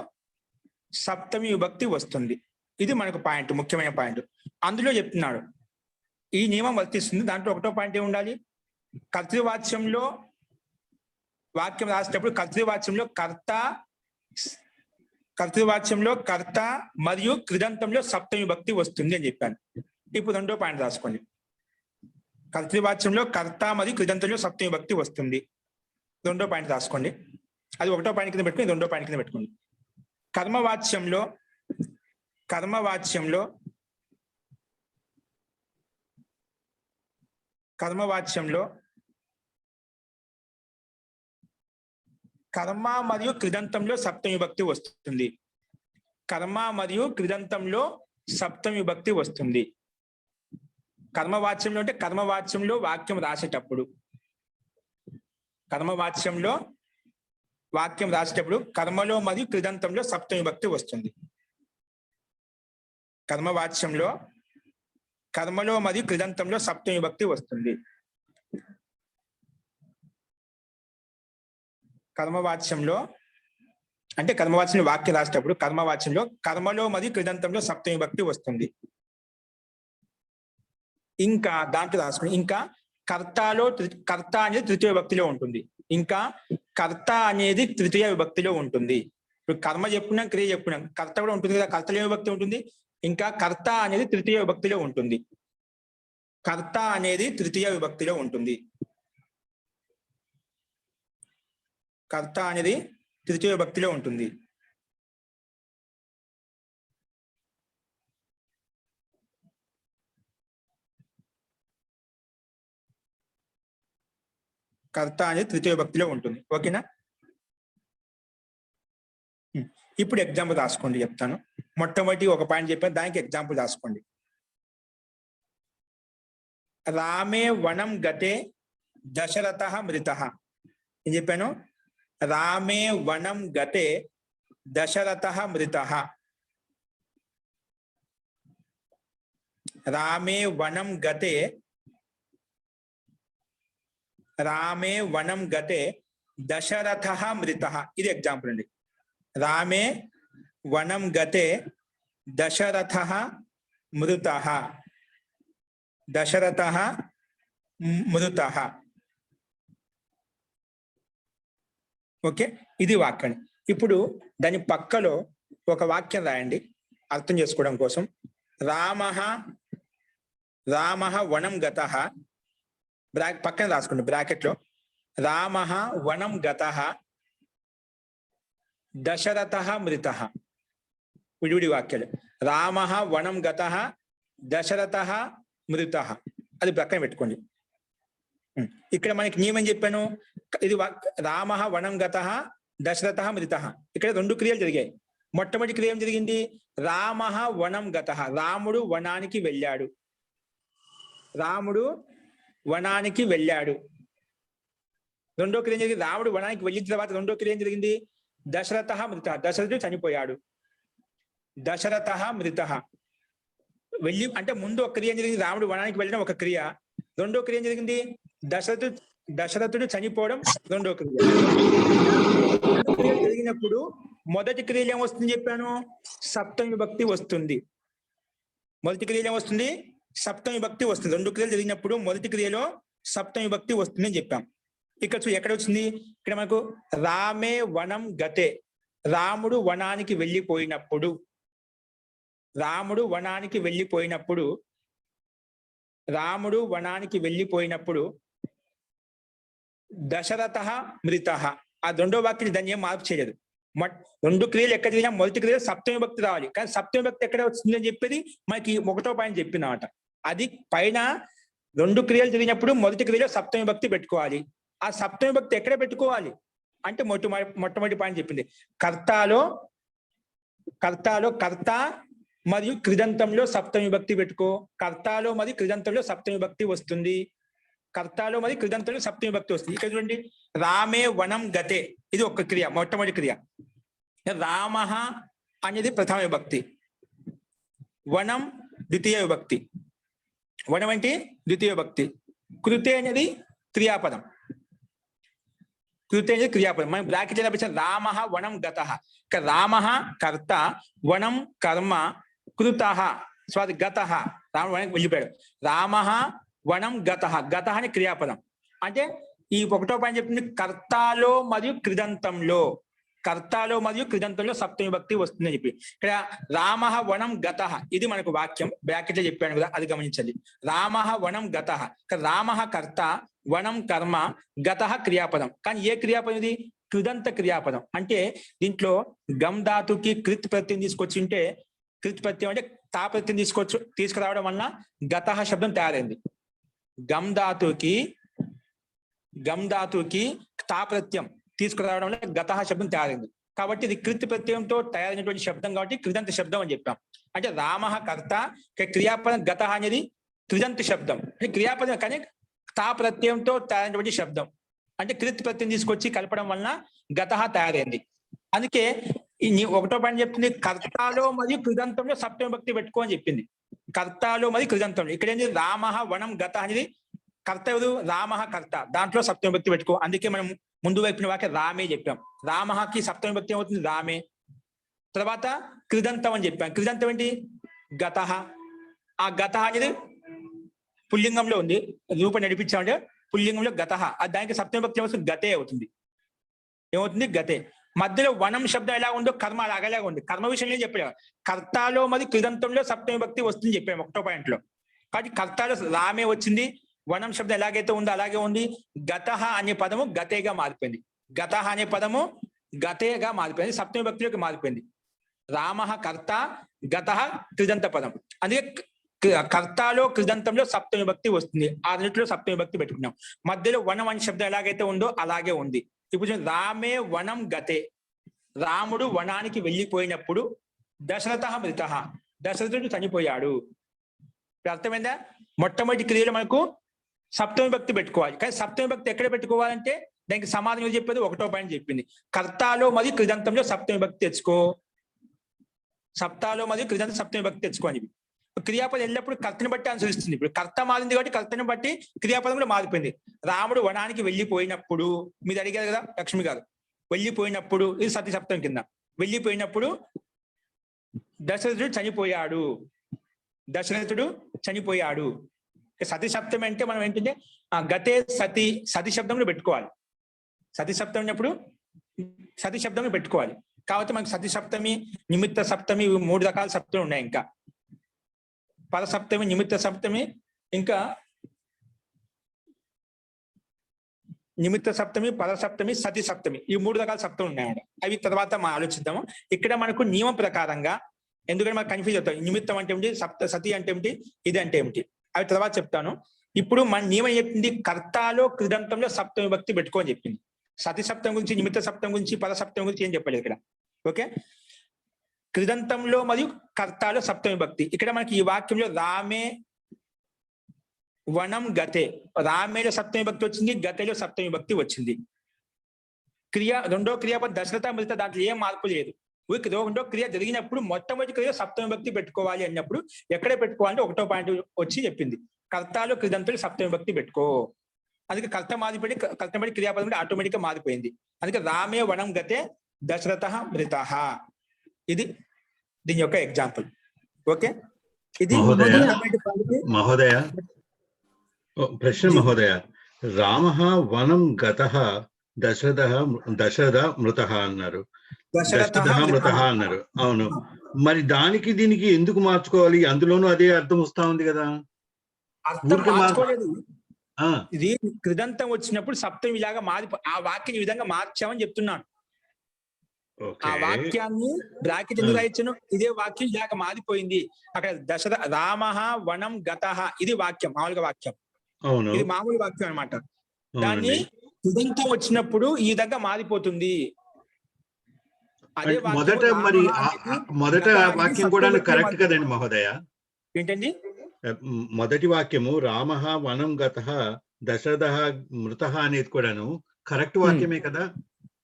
సప్తమి విభక్తి వస్తుంది. ఇది మనకు పాయింట్, ముఖ్యమైన పాయింట్. అందులో చెప్తున్నాడు ఈ నియమం వర్తిస్తుంది. దాంట్లో ఒకటో పాయింట్ ఏమి ఉండాలి? కర్తృవాచ్యంలో వాక్యం రాసేటప్పుడు కర్తృవాచ్యంలో కర్త మరియు కృదంతంలో సప్తమి విభక్తి వస్తుంది అని చెప్పాను. ఇప్పుడు రెండో పాయింట్ రాసుకోండి. కర్తృవాచ్యంలో కర్త మరియు కృదంతంలో సప్తమి విభక్తి వస్తుంది. రెండో పాయింట్ రాసుకోండి. అది ఒకటో పాయింట్ కింద పెట్టుకుని రెండో పాయింట్ కింద పెట్టుకోండి. కర్మవాచ్యంలో కర్మ మరియు కృదంతంలో సప్తమి విభక్తి వస్తుంది. కర్మవాచ్యంలో అంటే కర్మవాచ్యంలో వాక్యం రాసేటప్పుడు కర్మలో మరియు కృదంతంలో సప్తమి విభక్తి వస్తుంది. కర్మలో మరియు కృదంతంలో సప్తమి విభక్తి వస్తుంది. కర్మవాచ్యంలో వాక్యం రాసేటప్పుడు కర్మలో మరియు కృదంతంలో సప్తమి విభక్తి వస్తుంది. ఇంకా దాంట్లో రాసుకుని ఇంకా కర్త అనేది తృతీయ విభక్తిలో ఉంటుంది. ఇప్పుడు కర్మ చెప్పుకున్నాం, క్రియ చెప్పుకున్నాం, కర్త కూడా ఉంటుంది కదా. కర్తలో విభక్తి ఉంటుంది. ఇంకా కర్త అనేది తృతీయ విభక్తిలో ఉంటుంది. ఓకేనా? ఇప్పుడు ఎగ్జాంపుల్ రాసుకోండి, చెప్తాను. మొట్టమొదటి ఒక పాయింట్ చెప్పాను, దానికి ఎగ్జాంపుల్ రాసుకోండి. రామే వనం గతే దశరథః మృతః. ఏం చెప్పాను? రామే వనం గతే దశరథః మృతః. రామే వనం గతే దశరథః మృతః. ఇది ఎగ్జాంపుల్ అండి. రామే వనం గతే దశరథః మృతః. ఓకే, ఇది వాక్యం. ఇప్పుడు దాని పక్కలో ఒక వాక్యం రాయండి అర్థం చేసుకోవడం కోసం. రామః వనం గతః. పక్కన రాసుకోండి బ్రాకెట్ లో. రామః వనం గతః దశరథ మృత. విడివిడి వాక్యాలు. రామ వనం గత, దశరథ మృత. అది పక్కన పెట్టుకోండి. ఇక్కడ మనకి నియమం చెప్పాను, ఇది రామ వనం గత, దశరథ మృత. ఇక్కడ 2 క్రియలు జరిగాయి. మొట్టమొదటి క్రియ ఏం జరిగింది? రామ వనం గత, రాముడు వనానికి వెళ్ళాడు. రాముడు వనానికి వెళ్ళాడు. రెండో క్రియ జరిగింది, రాముడు వనానికి వెళ్ళిన తర్వాత రెండో క్రియ ఏం జరిగింది? దశరథ మృత, దశరథుడు చనిపోయాడు. దశరథ మృత. వెళ్ళి అంటే ముందు ఒక క్రియ జరిగింది, రాముడు వనానికి వెళ్ళడం ఒక క్రియ. రెండో క్రియ జరిగింది దశరథుడు చనిపోవడం, రెండో క్రియ. జరిగినప్పుడు మొదటి క్రియలు ఏమొస్తుంది చెప్పాను? సప్తమి విభక్తి వస్తుంది. మొదటి క్రియలు ఏమొస్తుంది? సప్తమి విభక్తి వస్తుంది. 2 క్రియలు జరిగినప్పుడు మొదటి క్రియలో సప్తమి విభక్తి వస్తుంది అని చెప్పాం. ఇక్కడ ఎక్కడ వచ్చింది? ఇక్కడ మనకు రామే వనం గతే, రాముడు వనానికి వెళ్ళిపోయినప్పుడు. రాముడు వనానికి వెళ్ళిపోయినప్పుడు, రాముడు వనానికి వెళ్ళిపోయినప్పుడు దశరథ మృత. ఆ రెండో వాక్యం దాన్ని ఏం మార్పు చేయలేదు. 2 క్రియలు ఎక్కడ జరిగినా మొదటి క్రియ సప్తమి భక్తి రావాలి. కానీ సప్తమి భక్తి ఎక్కడ వస్తుంది అని చెప్పేది మనకి 1వ పాయింట్ చెప్పినమాట. అది పైన 2 క్రియలు జరిగినప్పుడు మొదటి క్రియలో సప్తమి భక్తి పెట్టుకోవాలి. ఆ సప్తమి భక్తి ఎక్కడ పెట్టుకోవాలి అంటే మొట్టమొదటి పాయింట్ చెప్పింది. కర్త మరియు కృదంతంలో సప్తమి భక్తి పెట్టుకో. కర్తలో మరియు కృదంతంలో సప్తమి భక్తి వస్తుంది. కర్తలో మరియు కృదంతంలో సప్తమి భక్తి వస్తుంది. ఇక్కడ చూడండి, రామే వనం గతే, ఇది ఒక క్రియ, మొట్టమొదటి క్రియ. రామ అనేది ప్రథమ విభక్తి, వనం ద్వితీయ విభక్తి. వనం అంటే ద్వితీయ విభక్తి. కృతే అనేది క్రియాపదం. కృతే అనేది క్రియాపదం. మనం బ్రాకెట్ రాపించాం, రామ వనం గత. రామ కర్త, వనం కర్మ, కృత గత, రామ వనానికి వెళ్ళిపోయాడు. రామ వనం గత, గత అని క్రియాపదం. అంటే ఈ 1వ పాయింట్ చెప్తుంది, కర్తలో మరియు కృదంతంలో, కర్తలో మరియు కృదంతంలో సప్తమి భక్తి వస్తుందని చెప్పి. ఇక్కడ రామ వనం గత, ఇది మనకు వాక్యం బ్రాకెట్ లో చెప్పాను కదా, అది గమనించండి. రామ వనం గత, రామ కర్త, వనం కర్మ, గత క్రియాపదం. కానీ ఏ క్రియాపదం ఇది? కృదంత క్రియాపదం. అంటే దీంట్లో గమ్ ధాతుకి కృత్ ప్రత్యయం తీసుకొచ్చి ఉంటే, కృత్ ప్రత్యయం అంటే తా ప్రత్యయం తీసుకురావడం వలన గత శబ్దం తయారైంది. గమ్ ధాతుకి తా ప్రత్యయం తీసుకురావడం వల్ల గత శబ్దం తయారైంది. కాబట్టి ఇది కృత్ ప్రత్యయంతో తయారైనటువంటి శబ్దం కాబట్టి కృదంత శబ్దం అని చెప్పాం. అంటే రామ కర్త, క్రియాపదం గత అనేది కృదంత శబ్దం. క్రియాపదం కానీ తా ప్రత్యయంతో తయారైనటువంటి శబ్దం. అంటే కృత్ ప్రత్యయం తీసుకొచ్చి కలపడం వలన గత తయారైంది. అందుకే 1వ పాయింట్ చెప్తుంది, కర్తలో మరియు కృదంతంలో సప్తమి భక్తి పెట్టుకో అని చెప్పింది. కర్తలో మరియు కృదంతంలో. ఇక్కడ ఏంటి? రామ వనం గత అనేది కర్త ఎవరు? రామ కర్త, దాంట్లో సప్తమి భక్తి పెట్టుకో. అందుకే మనం ముందు వైపున వాక్య రామే చెప్పాం. రామకి సప్తమి భక్తి ఏమవుతుంది? రామే. తర్వాత కృదంతం అని చెప్పాం. కృదంతం ఏంటి? గత. ఆ గత అనేది పుల్లింగంలో ఉంది, రూపం నడిపించామంటే పుల్లింగంలో గత. దానికి సప్తమి భక్తి ఏమవుతుంది? గతే అవుతుంది. ఏమవుతుంది? గతే. మధ్యలో వనం శబ్దం ఎలా ఉందో కర్మ అలాగే ఉంది. కర్మ విషయంలో చెప్పాడు, కర్తలో మరియు కృదంతంలో సప్తమి భక్తి వస్తుంది చెప్పాము 1వ పాయింట్ లో. కాబట్టి కర్తలో రామే వచ్చింది, వనం శబ్దం ఎలాగైతే ఉందో అలాగే ఉంది. గత అనే పదము గతేగా మారిపోయింది. గత అనే పదము గతేగా మారిపోయింది, సప్తమి భక్తిలోకి మారిపోయింది. రామ కర్త, గత కృదంత పదం. అందుకే కర్తలో కృదంతంలో సప్తమి భక్తి వస్తుంది. ఆ రెండిట్లో సప్తమి భక్తి పెట్టుకున్నాం. మధ్యలో వనం అనే శబ్దం ఎలాగైతే ఉందో అలాగే ఉంది. ఇప్పుడు రామే వనం గతే, రాముడు వనానికి వెళ్ళిపోయినప్పుడు దశరథ మృత, దశరథుడు చనిపోయాడు. అర్థమైందా? మొట్టమొదటి క్రియలో మనకు సప్తమి భక్తి పెట్టుకోవాలి. కానీ సప్తమి భక్తి ఎక్కడ పెట్టుకోవాలంటే దానికి సమాధానం చెప్పేది 1వ పాయింట్ చెప్పింది. కర్తలో మరియు కృదంతంలో సప్తమి భక్తి తెచ్చుకో. సప్తాలో మరియు కృదంత సప్తమి భక్తి తెచ్చుకో అని. క్రియాపదం ఎల్లప్పుడు కర్తని బట్టి అనుసరిస్తుంది. ఇప్పుడు కర్త మారింది కాబట్టి కర్తని బట్టి క్రియాపదం కూడా మారిపోయింది. రాముడు వనానికి వెళ్ళిపోయినప్పుడు, మీరు అడిగారు కదా లక్ష్మి గారు, వెళ్ళిపోయినప్పుడు ఇది సతి సప్తం కింద. వెళ్ళిపోయినప్పుడు దశరథుడు చనిపోయాడు. దశరథుడు చనిపోయాడు. సతి సప్తమి అంటే మనం ఏంటంటే గతే సతి, సతి శబ్దంలో పెట్టుకోవాలి. సతి సప్తమి ఉన్నప్పుడు సతి శబ్దంలో పెట్టుకోవాలి. కాబట్టి మనకి సతి సప్తమి, నిమిత్త సప్తమి, 3 రకాల సప్తమి ఉన్నాయి. ఇంకా పద సప్తమి, నిమిత్త సప్తమి, ఇంకా నిమిత్త సప్తమి, పద సప్తమి, సతి సప్తమి, ఈ 3 రకాల సప్తమి ఉన్నాయండి. అవి తర్వాత మనం ఆలోచిద్దాము. ఇక్కడ మనకు నియమం ప్రకారంగా, ఎందుకంటే మనకు కన్ఫ్యూజ్ అవుతాం, నిమిత్తం అంటే ఏమిటి, సతి అంటే ఏమిటి, ఇది అంటే ఏమిటి, అవి తర్వాత చెప్తాను. ఇప్పుడు మన నియమం చెప్పింది కర్తాలో కృదంతంలో సప్తమి విభక్తి పెట్టుకోని చెప్పింది. సతి సప్తమి గురించి, నిమిత్త సప్తమి గురించి, పద సప్తమి గురించి ఏం చెప్పలేదు ఇక్కడ. ఓకే, కృదంతంలో మరియు కర్తాలో సప్తమి విభక్తి. ఇక్కడ మనకి ఈ వాక్యంలో రామే వనం గతే, రామేలో సప్తమి విభక్తి వచ్చింది, గతేలో సప్తమి విభక్తి వచ్చింది. రెండో క్రియాపద దశరథ మృత, దాంట్లో ఏం మార్పు లేదు. రెండో క్రియ జరిగినప్పుడు మొట్టమొదటి క్రియ సప్తమి విభక్తి పెట్టుకోవాలి అన్నప్పుడు ఎక్కడ పెట్టుకోవాలంటే 1వ పాయింట్ వచ్చి చెప్పింది, కర్తాలో కృదంతులు సప్తమి విభక్తి పెట్టుకో. అందుకే కర్తపడి క్రియాపదం ఆటోమేటిక్ గా మారిపోయింది. అందుకే రామే వనం గతే దశరథ మృత, ఇది దీని యొక్క ఎగ్జాంపుల్. ఓకే, ఇది మహోదయ ప్రశ్న మహోదయ, రామః వనం గతః దశరథ మృతః అన్నారు, అవును. మరి దానికి దీనికి ఎందుకు మార్చుకోవాలి? అందులోనూ అదే అర్థం వస్తా ఉంది కదా. ఇది కృదంతం వచ్చినప్పుడు సప్తమి ఇలాగా ఆ వాక్యం ఈ విధంగా మార్చామని చెప్తున్నాను. ఆ వాక్యాన్ని బ్రాకెట్ ఎందుకు రాయించను, ఇదే వాక్యం ఇలాగ మారిపోయింది. అక్కడ రామః వనం గతః, ఇది వాక్యం, మామూలుగా వాక్యం, ఇది మామూలు వాక్యం అన్నమాట. దాన్ని కృదంతం వచ్చినప్పుడు ఈ విధంగా మారిపోతుంది. అదే మొదట వాక్యం కూడా కరెక్ట్ కదండి మహోదయ? ఏంటండి మొదటి వాక్యము రామః వనం గతః దశరథ మృతః అనేది కూడాను కరెక్ట్ వాక్యమే కదా?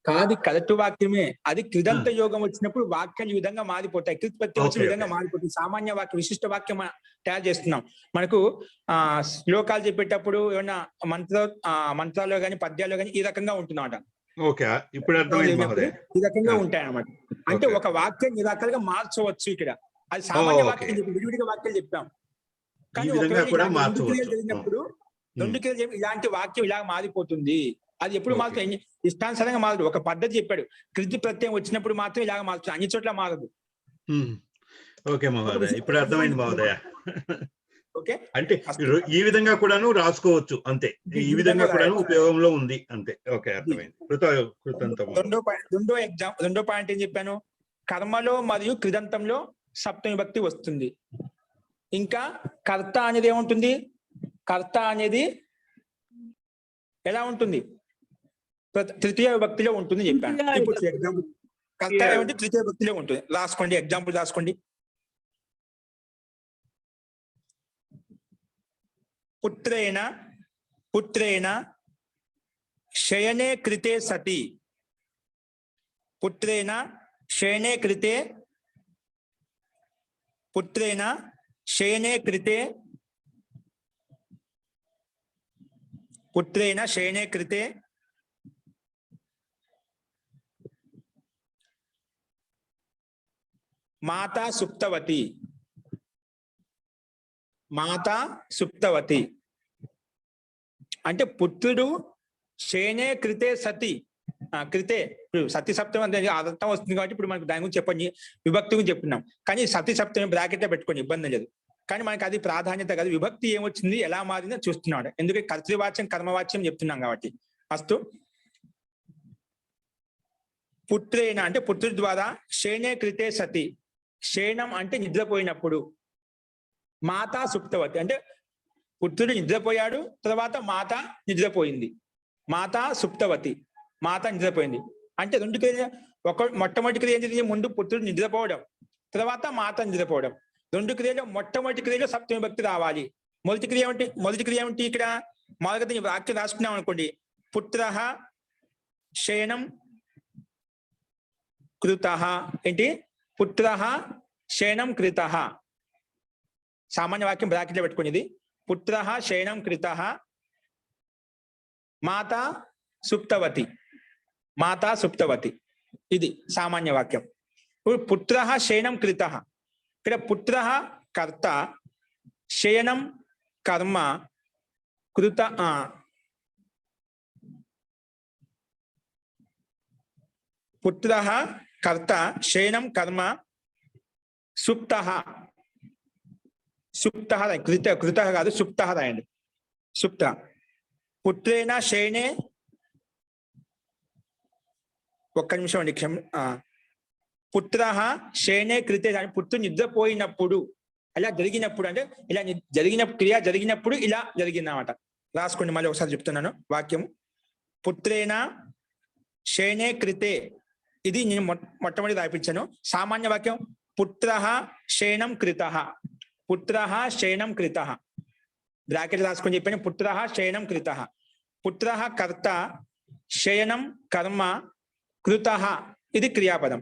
కాదు, కరెక్ట్ వాక్యమే. అది కృదంత యోగం వచ్చినప్పుడు వాక్యాలు ఈ విధంగా మారిపోతాయి, కృత్పత్తి వచ్చిన విధంగా మారిపోతుంది. సామాన్య వాక్యం, విశిష్ట వాక్యం తయారు చేస్తున్నాం. మనకు శ్లోకాలు చెప్పేటప్పుడు ఏమన్నా మంత్రాల్లో కానీ పద్యాల్లో కానీ ఈ రకంగా ఉంటున్నమాట. ఇప్పుడు ఈ రకంగా ఉంటాయి అన్నమాట. అంటే ఒక వాక్యం ఈ రకాలుగా మార్చవచ్చు. ఇక్కడ అది సామాన్య వాక్యం, విడివిడిగా వాక్యాలు చెప్పాం. కానీ రెండు క్రియలు జరిగినప్పుడు ఇలాంటి వాక్యం ఇలా మారిపోతుంది. అది ఎప్పుడు మారుతుంది, ఇష్టానుసారంగా మారదు. ఒక పద్ధతి చెప్పాడు, కృతి ప్రత్యయం వచ్చినప్పుడు మాత్రం ఇలాగ మారుతుంది, అన్ని చోట్ల మారదు. ఓకే మహోదయ, ఇప్పుడు అర్థమైంది మహోదయ. ఓకే, అంటే ఈ విధంగా కూడాను రాసుకోవచ్చు, అంతే. ఈ విధంగా కూడాను ఉపయోగంలో ఉంది, అంతే. ఓకే, అర్థమైంది. రెండో పాయింట్ ఏం చెప్పాను, కర్మలో మరియు కృదంతంలో సప్తమి విభక్తి వస్తుంది. ఇంకా కర్త అనేది ఏముంటుంది, కర్త అనేది ఎలా ఉంటుంది, తృతీయ విభక్తిలో ఉంటుంది చెప్పాను. ఇప్పుడు ఎగ్జాంపుల్ కర్త ఏమంటే తృతీయ విభక్తిలో ఉంటుంది. రాసుకోండి, ఎగ్జాంపుల్ రాసుకోండి. పుత్రేణ శయనే కృతే సతి, పుత్రేణ శయనే కృతే మాతా సుప్తవతి అంటే పుత్రుడు శయనే కృతే సతి, కృతే సతి సప్తమి అంటే అర్థం వస్తుంది కాబట్టి ఇప్పుడు మనకు దాని గురించి చెప్పండి, విభక్తి గురించి చెప్తున్నాం. కానీ సతి సప్తమి బ్రాకెట్ పెట్టుకోండి, ఇబ్బంది లేదు. కానీ మనకి అది ప్రాధాన్యత కాదు, విభక్తి ఏమొచ్చింది ఎలా మారిందో చూస్తున్నాడు. ఎందుకంటే కర్తృవాచ్యం కర్మవాచ్యం చెప్తున్నాం కాబట్టి. అస్తు, పుత్రేణ అంటే పుత్రుడి ద్వారా, శయనే కృతే సతి, శయనం అంటే నిద్రపోయినప్పుడు, మాతా సుప్తవతి అంటే పుత్రుడు నిద్రపోయాడు, తర్వాత మాత నిద్రపోయింది. మాతా సుప్తవతి, మాత నిద్రపోయింది. అంటే రెండు క్రియ, మొట్టమొదటి క్రియ ఏంటి, ముందు పుత్రుడు నిద్రపోవడం, తర్వాత మాత నిద్రపోవడం. రెండు క్రియలు, మొట్టమొదటి క్రియలో సప్తమి విభక్తి రావాలి. మొదటి క్రియ ఏమిటి ఇక్కడ మొదటి వాక్యం రాసుకున్నాం అనుకోండి, పుత్రః శయనం కృతః, ఏంటి పుత్రః శయనం కృతః, సామాన్య వాక్యం బ్రాకెట్లో పెట్టుకోండి. ఇది పుత్రః శయనం కృతః మాతా సుప్తవతి, ఇది సామాన్య వాక్యం. ఇప్పుడు పుత్రః శయనం కృతః, ఇక్కడ పుత్రః కర్త, శయనం కర్మ, కృత పుత్రః కర్త, శయనం కర్మ, సుప్తః కృత కాదు, సుప్తః రాయండి. సుప్త పుత్రేణ శయనే ఒక్క నిమిషం అండి పుత్ర శయనే కృతే అని పుత్రుడు నిద్రపోయినప్పుడు అలా జరిగినప్పుడు అంటే ఇలా జరిగిన క్రియ జరిగినప్పుడు ఇలా జరిగిందన్నమాట. రాసుకోండి, మళ్ళీ ఒకసారి చెప్తున్నాను వాక్యం. పుత్రేణ శయనే కృతే, ఇది నేను మొట్టమొదటి రాయించాను. సామాన్య వాక్యం పుత్ర శయనం కృత, పుత్ర శయనం కృత, బ్రాకెట్ రాసుకొని చెప్పాను. పుత్ర శయనం కృత, పుత్ర కర్త, శయనం కర్మ, కృత ఇది క్రియాపదం,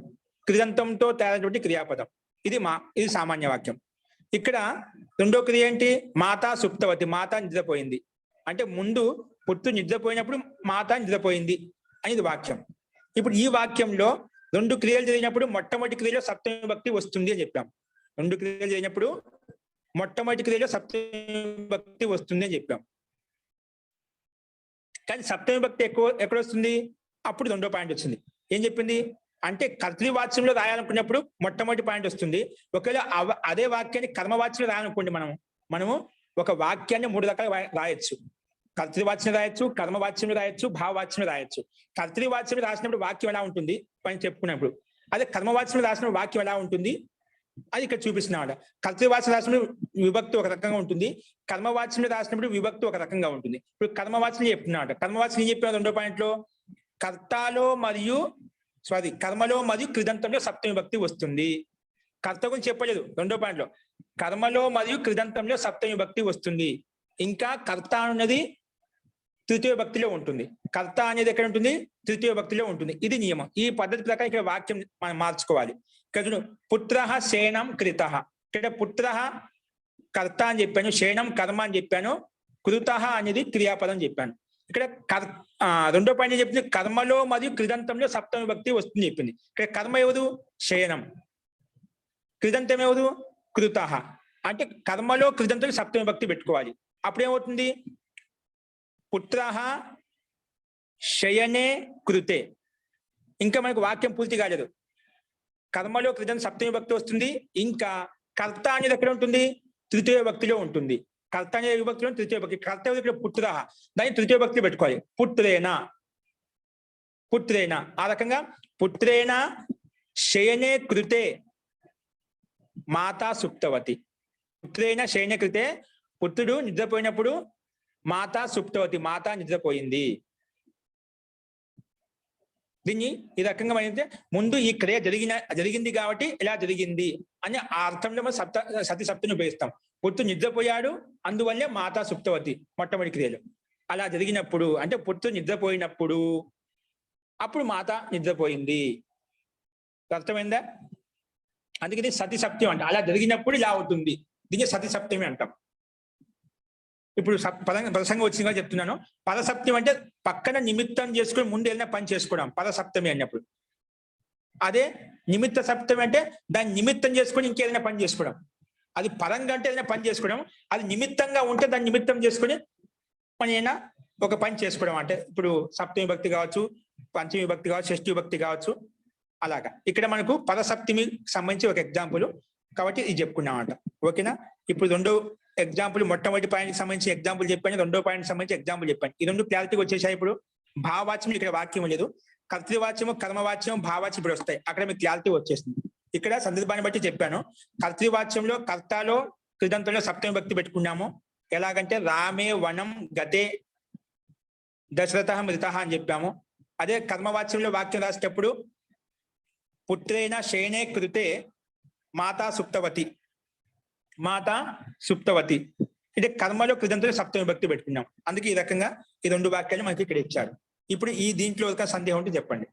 కృదంతంతో తయారైనటువంటి క్రియాపదం. ఇది సామాన్య వాక్యం. ఇక్కడ రెండో క్రియ ఏంటి? మాతా సుప్తవతి, మాత నిద్రపోయింది. అంటే ముందు పుత్రుడు నిద్రపోయినప్పుడు మాత నిద్రపోయింది అనేది వాక్యం. ఇప్పుడు ఈ వాక్యంలో రెండు క్రియలు జరిగినప్పుడు మొట్టమొదటి క్రియలో సప్తమి విభక్తి వస్తుంది అని చెప్పాం. రెండు క్రియలు జరిగినప్పుడు మొట్టమొదటి క్రియలో సప్తమి విభక్తి వస్తుంది అని చెప్పాం. కానీ సప్తమి విభక్తి ఎక్కడ వస్తుంది? అప్పుడు రెండో పాయింట్ వచ్చింది. ఏం చెప్పింది అంటే కర్తృవాచ్యంలో రాయాలనుకున్నప్పుడు మొట్టమొదటి పాయింట్ వస్తుంది. ఒకవేళ అదే వాక్యాన్ని కర్మవాచ్యంలో రాయాలనుకోండి, మనము ఒక వాక్యాన్ని మూడు రకాలు రాయొచ్చు. కర్తృవాచ్యం రాయొచ్చు, కర్మవాచ్యం రాయొచ్చు, భావవాచ్యం రాయొచ్చు. కర్తృవాచ్యం రాసినప్పుడు వాక్యం ఎలా ఉంటుంది పని చెప్పుకున్నప్పుడు, అదే కర్మవాచ్యం రాసినప్పుడు వాక్యం ఎలా ఉంటుంది అది ఇక్కడ చూపిస్తున్నాడు. కర్తృవాచ్యం రాసినప్పుడు విభక్తి ఒక రకంగా ఉంటుంది, కర్మవాచ్యం రాసినప్పుడు విభక్తి ఒక రకంగా ఉంటుంది. ఇప్పుడు కర్మవాచ్యం చెప్తున్నాడు. కర్మవాచ్యం ఏం చెప్పిన రెండో పాయింట్లో కర్మలో మరియు కృదంతంలో సప్తమి విభక్తి వస్తుంది. కర్త గురించి చెప్పలేదు రెండో పాయింట్లో. కర్మలో మరియు కృదంతంలో సప్తమి విభక్తి వస్తుంది. ఇంకా కర్త అనేది తృతీయ విభక్తిలో ఉంటుంది. కర్త అనేది ఎక్కడ ఉంటుంది? తృతీయ విభక్తిలో ఉంటుంది. ఇది నియమం. ఈ పద్ధతి ప్రకారం ఇక్కడ వాక్యం మనం మార్చుకోవాలి. ఇక్కడ పుత్ర శయనం కృత, ఇక్కడ పుత్ర కర్త అని చెప్పాను, శయనం కర్మ అని చెప్పాను, కృత అనేది క్రియాపదం చెప్పాను. ఇక్కడ రెండో పాయింట్ చెప్పింది కర్మలో మరియు కృదంతంలో సప్తమి విభక్తి వస్తుంది చెప్పింది. ఇక్కడ కర్మ ఎవరు? శయనం. కృదంతం ఎవరు? కృత. అంటే కర్మలో కృదంతంలో సప్తమి విభక్తి పెట్టుకోవాలి. అప్పుడేమవుతుంది? పుత్ర శయనే కృతే. ఇంకా మనకు వాక్యం పూర్తి కాలేదు. కర్మలో కృతం సప్తమి విభక్తి వస్తుంది. ఇంకా కర్త అనేది ఎక్కడ ఉంటుంది? తృతీయ విభక్తిలో ఉంటుంది. కర్త అనే విభక్తిలో తృతీయ విభక్తి. కర్త ఇక్కడ పుత్ర, దాన్ని తృతీయ విభక్తి పెట్టుకోవాలి. పుత్రేణ ఆ రకంగా పుత్రేణ శయనే కృతే మాతా సుప్తవతి. పుత్రేణ శయనే కృతే, పుత్రుడు నిద్రపోయినప్పుడు మాతా సుప్తవతి, మాత నిద్రపోయింది. దీన్ని ఈ రకంగా మనైతే ముందు ఈ క్రియ జరిగింది కాబట్టి ఇలా జరిగింది అని ఆ అర్థంలో మనం సతి సప్తని ఉపయోగిస్తాం. పుత్రుడు నిద్రపోయాడు, అందువల్లే మాతా సుప్తవతి మొట్టమొదటి క్రియలు. అలా జరిగినప్పుడు అంటే పుత్రుడు నిద్రపోయినప్పుడు అప్పుడు మాత నిద్రపోయింది. అర్థమైందా? అందుకని సతి సప్తమి అంట. అలా జరిగినప్పుడు ఇలా అవుతుంది. దీన్ని సతి సప్తమి అంటాం. ఇప్పుడు ప్రసంగం వచ్చిందిగా చెప్తున్నాను. పదసప్తమి అంటే పక్కన నిమిత్తం చేసుకుని ముందు ఏదైనా పని చేసుకోవడం పదసప్తమి అన్నప్పుడు. అదే నిమిత్త సప్తమి అంటే దాన్ని నిమిత్తం చేసుకుని ఇంకేదైనా పని చేసుకోవడం. అది పరంగా అంటే ఏదైనా పని చేసుకోవడం, అది నిమిత్తంగా ఉంటే దాన్ని నిమిత్తం చేసుకుని మన ఏదైనా ఒక పని చేసుకోవడం. అంటే ఇప్పుడు సప్తమి విభక్తి కావచ్చు, పంచమి విభక్తి కావచ్చు, షష్ఠి విభక్తి కావచ్చు. అలాగా ఇక్కడ మనకు పదసప్తమి సంబంధించి ఒక ఎగ్జాంపుల్ కాబట్టి ఇది చెప్పుకున్నామంట. ఓకేనా? ఇప్పుడు రెండో ఎగ్జాంపుల్, మొట్టమొదటి పాయింట్కి సంబంధించి ఎగ్జాంపుల్ చెప్పాను, రెండో పాయింట్ సంబంధించి ఎగ్జాంపుల్ చెప్పాను. ఈ రెండు క్లారిటీకి వచ్చేసాయి. ఇప్పుడు భావవాచ్యం ఇక్కడ వాక్యం లేదు, కర్తృవాచ్యము కర్మవాచ్యం భావవాచ్యం ఇప్పుడు వస్తాయి. అక్కడ మీకు క్లారిటీ వచ్చేస్తుంది. ఇక్కడ సందర్భాన్ని బట్టి చెప్పాను. కర్తృవాచ్యంలో కర్తలో కృదంతంలో సప్తమి భక్తి పెట్టుకున్నాము. ఎలాగంటే రామే వనం గతే దశరథ మృత అని చెప్పాము. అదే కర్మవాచ్యంలో వాక్యం రాసేటప్పుడు పుత్రేణ శయనే కృతే మాతా సుప్తవతి, మాతా సుప్తవతి. అంటే కర్మలో కృతంతో సప్తమి విభక్తి పెట్టుకున్నాం. అందుకే ఈ రకంగా ఈ రెండు వాక్యాలు మనకి ఇక్కడ ఇచ్చారు. ఇప్పుడు ఈ దీంట్లో ఒక సందేహం ఉంటే చెప్పండి,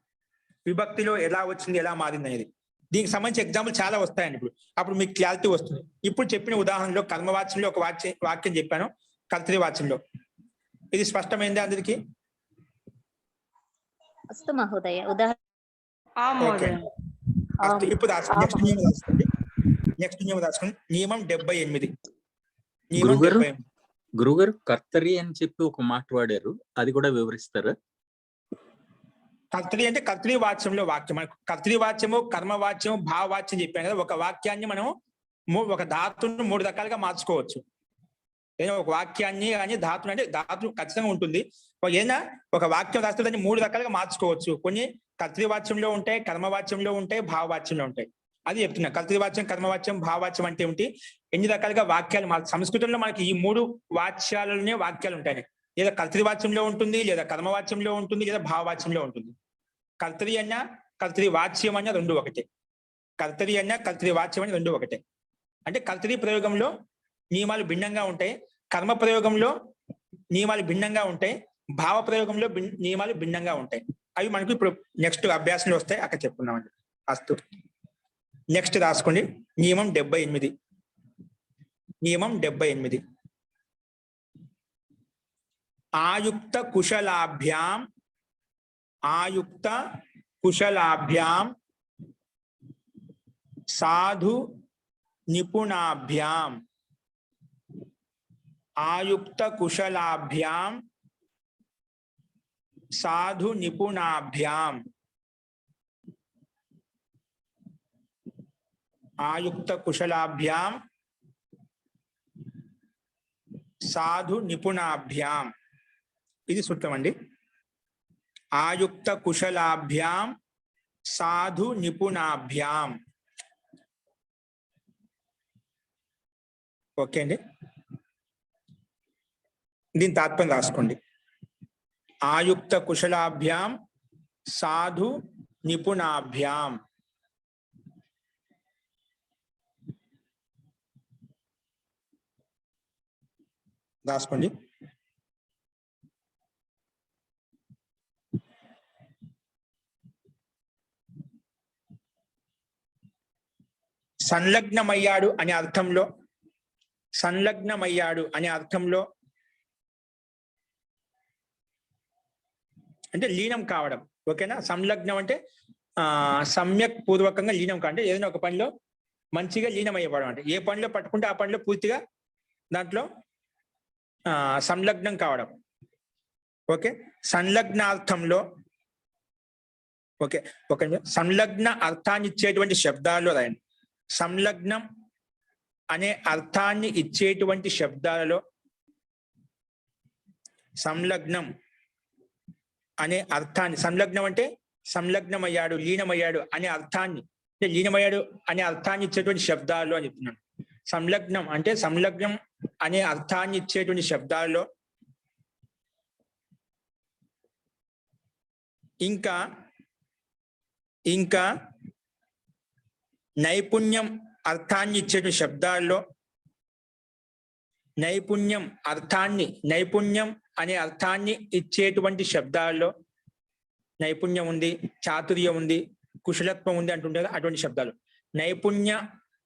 విభక్తిలో ఎలా వచ్చింది, ఎలా మారింది అనేది. దీనికి సంబంధించి ఎగ్జాంపుల్ చాలా వస్తాయండి. అప్పుడు మీకు క్లారిటీ వస్తుంది. ఇప్పుడు చెప్పిన ఉదాహరణలో కర్మవాచ్యంలో ఒక వాక్యం చెప్పాను, కర్తృవాచ్యంలో. ఇది స్పష్టమైంది అందరికి? అస్తు మహోదయ. ఉదాహరణ ఇప్పుడు నెక్స్ట్ నియమం రాసుకోండి. నెక్స్ట్ నియమం రాసుకోండి. నియమం 78. గురుగారు కర్తరి అని చెప్పి ఒక మాట వాడారు, అది కూడా వివరిస్తారా? కర్తరి అంటే కర్తృవాచ్యంలో వాక్యం. కర్తృవాచ్యము కర్మవాచ్యము భావవాచ్యం చెప్పాను కదా. ఒక వాక్యాన్ని మనం ఒక ధాతును మూడు రకాలుగా మార్చుకోవచ్చు. ఏదైనా ఒక వాక్యాన్ని కానీ ధాతును అంటే ధాతు ఖచ్చితంగా ఉంటుంది. ఏదైనా ఒక వాక్యం రాస్తే దాన్ని మూడు రకాలుగా మార్చుకోవచ్చు. కొన్ని కర్తృవాచ్యంలో ఉంటాయి, కర్మవాచ్యంలో ఉంటాయి, భావవాచ్యంలో ఉంటాయి. అది చెప్తున్నా. కర్తృవాచ్యం, కర్మవాచ్యం, భావవాచ్యం అంటే ఏమిటి? ఎన్ని రకాలుగా వాక్యాలు సంస్కృతంలో మనకి ఈ 3 వాచ్యాలలోనే వాక్యాలు ఉంటాయి. లేదా కర్తృవాచ్యంలో ఉంటుంది, లేదా కర్మవాచ్యంలో ఉంటుంది, లేదా భావవాచ్యంలో ఉంటుంది. కర్తరి అన్నా కర్తృవాచ్యం అన్నా రెండు ఒకటే. కర్తరి అన్నా కర్తృవాచ్యం అన్నా రెండు ఒకటే. అంటే కర్తరి ప్రయోగంలో నియమాలు భిన్నంగా ఉంటాయి, కర్మ ప్రయోగంలో నియమాలు భిన్నంగా ఉంటాయి, భావ ప్రయోగంలో నియమాలు భిన్నంగా ఉంటాయి. అవి మనకు ఇప్పుడు నెక్స్ట్ అభ్యాసంలో వస్తాయి, అక్కడ చెప్పుకున్నామండి. అస్తు. నెక్స్ట్ రాసుకోండి. నియమం 78. నియమం 78. ఆయుక్త కుశలాభ్యాం సాధు నిపుణాభ్యాం ఆయుక్త కుశలాభ్యాం సాధు నిపుణాభ్యాం ఆయుక్త కుశలాభ్యాం సాధు నిపుణాభ్యాం. ఇది సూత్రం అండి. ఆయుక్త కుశలాభ్యాం సాధు నిపుణాభ్యాం. ఓకే అండి. దీని తాత్పర్యం రాసుకోండి. ఆయుక్త కుశలాభ్యాం సాధు నిపుణాభ్యాం. రాసుకోండి. సంలగ్నమయ్యాడు అనే అర్థంలో, అంటే లీనం కావడం. ఓకేనా? సంలగ్నం అంటే సమ్యక్ పూర్వకంగా లీనం కావంటే ఏదైనా ఒక పనిలో మంచిగా లీనమయ్యవడం. అంటే ఏ పనిలో పట్టుకుంటే ఆ పనిలో పూర్తిగా దాంట్లో సంలగ్నం కావడం. ఓకే. సంలగ్నార్థంలో ఓకే ఒక సంలగ్న అర్థాన్ని ఇచ్చేటువంటి శబ్దాల్లో రాయండి. సంలగ్నం అనే అర్థాన్ని ఇచ్చేటువంటి శబ్దాలలో సంలగ్నం అనే అర్థాన్ని, సంలగ్నం అంటే సంలగ్నమయ్యాడు, లీనమయ్యాడు అనే అర్థాన్ని, అంటే లీనమయ్యాడు అనే అర్థాన్ని ఇచ్చేటువంటి శబ్దాలు అని చెప్తున్నాను. సంలగ్నం అంటే సంలగ్నం అనే అర్థాన్ని ఇచ్చేటువంటి శబ్దాల్లో ఇంకా నైపుణ్యం అర్థాన్ని ఇచ్చేటువంటి శబ్దాల్లో, నైపుణ్యం అనే అర్థాన్ని ఇచ్చేటువంటి శబ్దాల్లో, నైపుణ్యం ఉంది, చాతుర్యం ఉంది, కుశలత్వం ఉంది అంటుంటారు అటువంటి శబ్దాలు.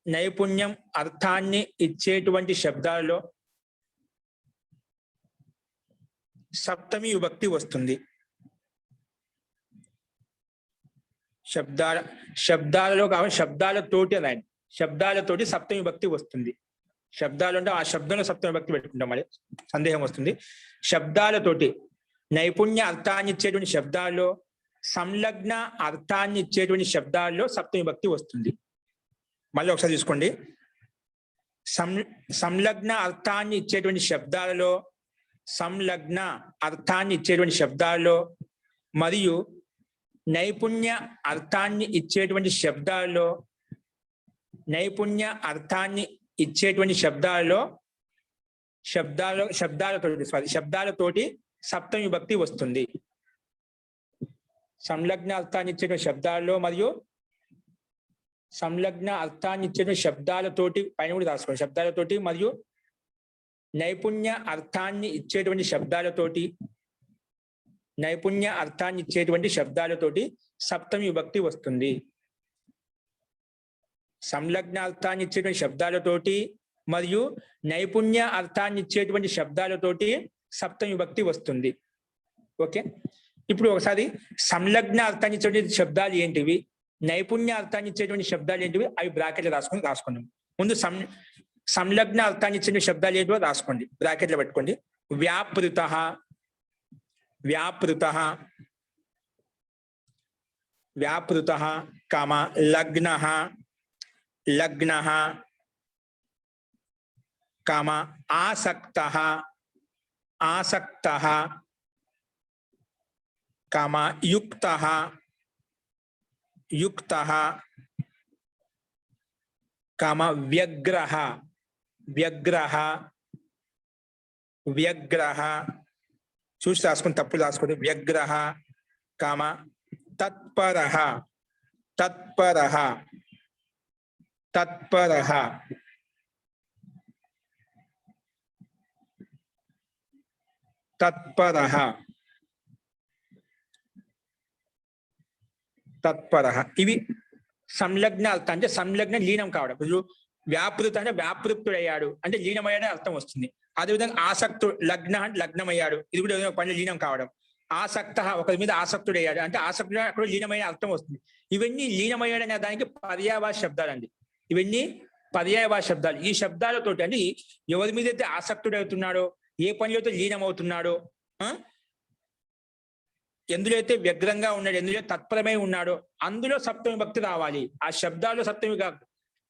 నైపుణ్యం అర్థాన్ని ఇచ్చేటువంటి శబ్దాల్లో సప్తమి విభక్తి వస్తుంది. శబ్దాలలో కావాలి, శబ్దాలతోటి రాయండి. శబ్దాలతోటి సప్తమి విభక్తి వస్తుంది. శబ్దాలు అంటే ఆ శబ్దంలో సప్తమి విభక్తి పెట్టుకుంటాం, మరి సందేహం వస్తుంది. శబ్దాలతోటి నైపుణ్య అర్థాన్ని ఇచ్చేటువంటి శబ్దాల్లో, సంలగ్న అర్థాన్ని ఇచ్చేటువంటి శబ్దాల్లో సప్తమి విభక్తి వస్తుంది. మళ్ళీ ఒకసారి తీసుకోండి. సంలగ్న అర్థాన్ని ఇచ్చేటువంటి శబ్దాలలో, సంలగ్న అర్థాన్ని ఇచ్చేటువంటి శబ్దాల్లో మరియు నైపుణ్య అర్థాన్ని ఇచ్చేటువంటి శబ్దాల్లో, నైపుణ్య అర్థాన్ని ఇచ్చేటువంటి శబ్దాలతోటి సప్తమి విభక్తి వస్తుంది. సంలగ్న అర్థాన్ని ఇచ్చేటువంటి శబ్దాల్లో మరియు సంలగ్న అర్థాన్ని ఇచ్చేటువంటి శబ్దాలతోటి, పైన కూడా రాసుకోండి, శబ్దాలతోటి మరియు నైపుణ్య అర్థాన్ని ఇచ్చేటువంటి శబ్దాలతోటి, నైపుణ్య అర్థాన్ని ఇచ్చేటువంటి శబ్దాలతోటి సప్తమి విభక్తి వస్తుంది. సంలగ్న అర్థాన్ని ఇచ్చేటువంటి శబ్దాలతోటి మరియు నైపుణ్య అర్థాన్ని ఇచ్చేటువంటి శబ్దాలతోటి సప్తమి విభక్తి వస్తుంది. ఓకే. ఇప్పుడు ఒకసారి సంలగ్న అర్థాన్ని ఇచ్చేటువంటి శబ్దాలు ఏంటివి, నైపుణ్య అర్థాన్ని ఇచ్చేటువంటి శబ్దాలు ఏంటివి, అవి బ్రాకెట్లు రాసుకుందాం. ముందు సంలగ్న అర్థాన్ని ఇచ్చేటువంటి శబ్దాలు ఏంటివో రాసుకోండి, బ్రాకెట్లు పెట్టుకోండి. వ్యాపృతః, కామ లగ్నః కామ ఆసక్తః కామ యుక్తః యుక్తః కామ వ్యగ్రః వ్యగ్రః వ్యగ్రః చూసి రాసుకుని తప్పులు రాసుకోండి. వ్యగ్రః కామ తత్పరః తత్పరః తత్పరః తత్పరః తత్పరః ఇవి సంలగ్న అర్థం. అంటే సంలగ్న లీనం కావడం. ఇప్పుడు వ్యాపృత అంటే వ్యాపృతుడయ్యాడు అంటే లీనమయ్యాడు అర్థం వస్తుంది. అదేవిధంగా ఆసక్తుడు లగ్న అంటే లగ్నమయ్యాడు, ఇది కూడా ఏదైనా పని లీనం కావడం. ఆసక్త ఒకరి మీద ఆసక్తుడయ్యాడు అంటే ఆసక్తుడు అక్కడ లీనమైన అర్థం వస్తుంది. ఇవన్నీ లీనమయ్యాడు అనే దానికి పర్యాయవాచ శబ్దాలు అండి. ఇవన్నీ పర్యాయవాచ శబ్దాలు. ఈ శబ్దాలతోటి అంటే ఎవరి మీద అయితే ఆసక్తుడవుతున్నాడో, ఏ పనిలో అయితే లీనమవుతున్నాడో, ఎందులో అయితే వ్యగ్రంగా ఉన్నాడు, ఎందులో తత్పరమై ఉన్నాడో అందులో సప్తమి భక్తి రావాలి. ఆ శబ్దాల్లో సప్తమి కాదు,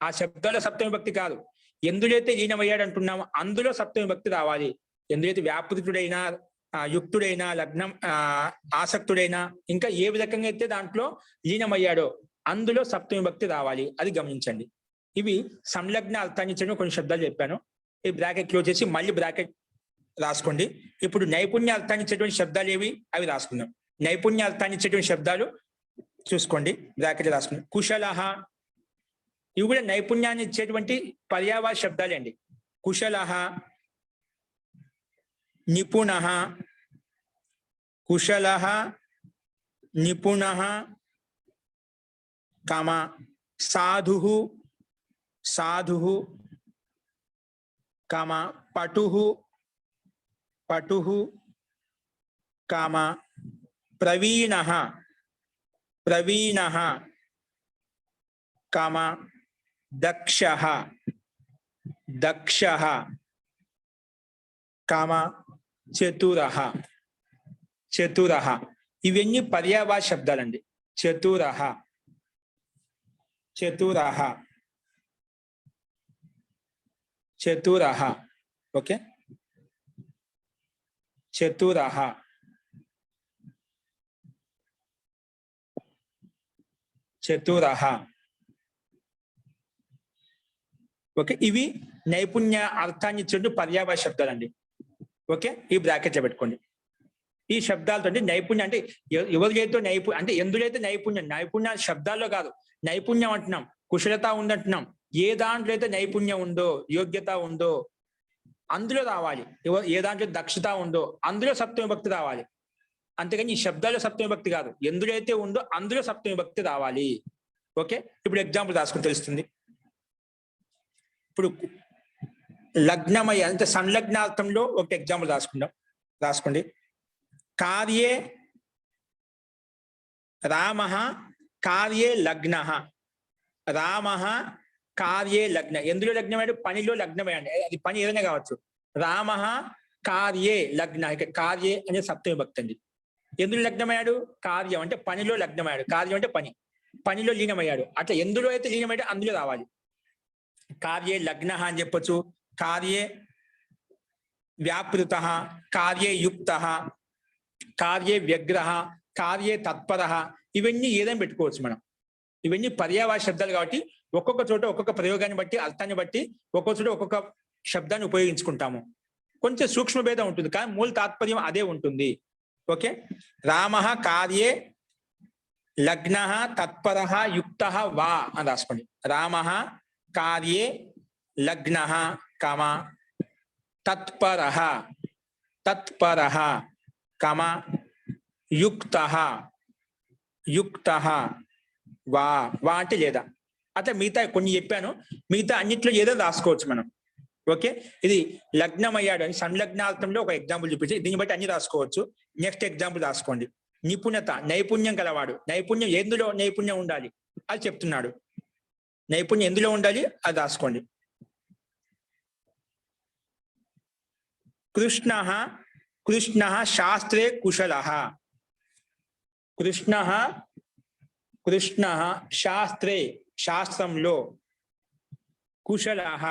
ఆ శబ్దాల్లో సప్తమి భక్తి కాదు. ఎందులైతే లీనమయ్యాడు అంటున్నామో అందులో సప్తమి భక్తి రావాలి. ఎందులైతే వ్యాపృతుడైనా యుక్తుడైనా లగ్నం ఆసక్తుడైనా ఇంకా ఏ విధంగా అయితే దాంట్లో లీనమయ్యాడో అందులో సప్తమి భక్తి రావాలి. అది గమనించండి. ఇవి సంలగ్న అర్థాన్ని ఇచ్చిన కొన్ని శబ్దాలు చెప్పాను. ఈ బ్రాకెట్ క్లోజ్ చేసి మళ్ళీ బ్రాకెట్ రాసుకోండి. ఇప్పుడు నైపుణ్య అర్థాన్ని ఇచ్చేటువంటి శబ్దాలు ఏవి అవి రాసుకుందాం. నైపుణ్య అర్థాన్ని ఇచ్చేటువంటి శబ్దాలు చూసుకోండి, బ్రాకెట్ రాసుకోండి. కుశలః ఇవి కూడా నైపుణ్యాన్ని ఇచ్చేటువంటి పర్యాయవాచ శబ్దాలే అండి. కుశలః నిపుణః కుశలః నిపుణః కామ సాధుః సాధుః కామ పటుః పటుః కామ ప్రవీణః ప్రవీణః కామ దక్షః దక్షః కామ చతురః చతురః ఇవన్నీ పర్యాయవాచ శబ్దాలండి. చతురః చతురః చతురః ఓకే. చతురః చతురః ఓకే. ఇవి నైపుణ్య అర్థాన్ని ఇచ్చే పర్యాయవాచ శబ్దాలండి. ఓకే, ఈ బ్రాకెట్లో పెట్టుకోండి. ఈ శబ్దాలతో నైపుణ్యం అంటే ఎవరికైతే నైపుణ్యం అంటే ఎందులైతే నైపుణ్యం, నైపుణ్య శబ్దాల్లో కాదు, నైపుణ్యం అంటున్నాం, కుశలత ఉందంటున్నాం. ఏ దాంట్లో అయితే నైపుణ్యం ఉందో, యోగ్యత ఉందో అందులో రావాలి. ఏ దాంట్లో దక్షత ఉందో అందులో సప్తమి భక్తి రావాలి. అంతేగాని ఈ శబ్దాల్లో సప్తమి భక్తి కాదు, ఎందులో అయితే ఉందో అందులో సప్తమి భక్తి రావాలి. ఓకే, ఇప్పుడు ఎగ్జాంపుల్ రాసుకుని తెలుస్తుంది. ఇప్పుడు లగ్నమయ అంటే సంలగ్నార్థంలో ఒక ఎగ్జాంపుల్ రాసుకోండి. కార్యే రామః కార్యే లగ్నః రామః కార్యే లగ్న. ఎందులో లగ్నమయ్యాడు? పనిలో లగ్నమయ్యాడు. అది పని ఏదైనా కావచ్చు. రామః కార్యే లగ్న. కార్యే అనే సప్తమి భక్తి అండి. ఎందులో లగ్నమయ్యాడు? కార్యం అంటే పనిలో లగ్నమయ్యాడు. కార్యం అంటే పని, పనిలో లీనమయ్యాడు. అట్లా ఎందులో అయితే లీనమయ్యాడు అందులో రావాలి. కార్యే లగ్నః అని చెప్పొచ్చు, కార్యే వ్యాపృతః, కార్యే యుక్తః, కార్యే వ్యగ్రః, కార్యే తత్పరః. ఇవన్నీ ఏదైనా పెట్టుకోవచ్చు మనం. ఇవన్నీ పర్యాయవాచ శబ్దాలు కాబట్టి ఒక్కొక్క చోట ఒక్కొక్క ప్రయోగాన్ని బట్టి అర్థాన్ని బట్టి ఒక్కొక్క చోట ఒక్కొక్క శబ్దాన్ని ఉపయోగించుకుంటాము. కొంచెం సూక్ష్మ భేదం ఉంటుంది కానీ మూల తాత్పర్యం అదే ఉంటుంది. ఓకే, రామః కార్యే లగ్నః తత్పరః యుక్తః వా అని రాసుకోండి. రామః కార్యే లగ్నః కామ తత్పరః తత్పరః కామ యుక్తః యుక్తః వా వా అంటే లేదా. అట్లా మిగతా కొన్ని చెప్పాను, మిగతా అన్నిట్లో ఏదో రాసుకోవచ్చు మనం. ఓకే, ఇది లగ్నమయ్యాడు అని సంలగ్నార్థంలో ఒక ఎగ్జాంపుల్ చూపించి దీన్ని బట్టి అన్ని రాసుకోవచ్చు. నెక్స్ట్ ఎగ్జాంపుల్ రాసుకోండి. నిపుణత నైపుణ్యం గలవాడు. నైపుణ్యం ఎందులో నైపుణ్యం ఉండాలి అది చెప్తున్నాడు. నైపుణ్యం ఎందులో ఉండాలి అది రాసుకోండి. కృష్ణః కృష్ణః శాస్త్రే కుశలః. కృష్ణః కృష్ణః శాస్త్రే శాస్త్రంలో కుశలః.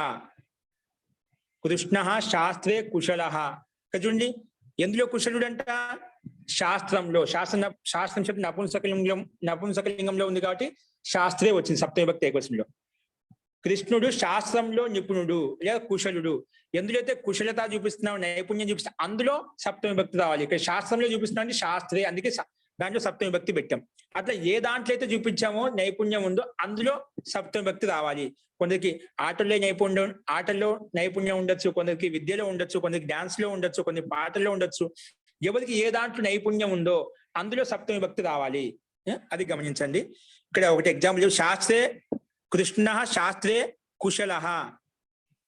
కృష్ణః శాస్త్రే కుశలః. చూడండి, ఎందులో కుశలుడంట? శాస్త్రం చెప్పి నపుంసకలింగంలో ఉంది కాబట్టి శాస్త్రే వచ్చింది సప్తమి విభక్తి ఏకవచనంలో. కృష్ణుడు శాస్త్రంలో నిపుణుడు లేదా కుశలుడు. ఎందులైతే కుశలత చూపిస్తున్నావు, నైపుణ్యం చూపిస్తా, అందులో సప్తమి విభక్తి రావాలి. ఇక్కడ శాస్త్రంలో చూపిస్తున్నా అంటే శాస్త్రే, అందుకే దాంట్లో సప్తమి విభక్తి పెట్టాం. అట్లా ఏ దాంట్లో అయితే చూపించామో నైపుణ్యం ఉందో అందులో సప్తమి విభక్తి రావాలి. కొందరికి ఆటల్లో నైపుణ్యం ఉండొచ్చు, కొందరికి విద్యలో ఉండొచ్చు, కొందరికి డాన్స్ లో ఉండొచ్చు, కొన్ని పాటల్లో ఉండొచ్చు. ఎవరికి ఏ దాంట్లో నైపుణ్యం ఉందో అందులో సప్తమి విభక్తి రావాలి. అది గమనించండి. ఇక్కడ ఒకటి ఎగ్జాంపుల్, శాస్త్రే కృష్ణ శాస్త్రే కుశల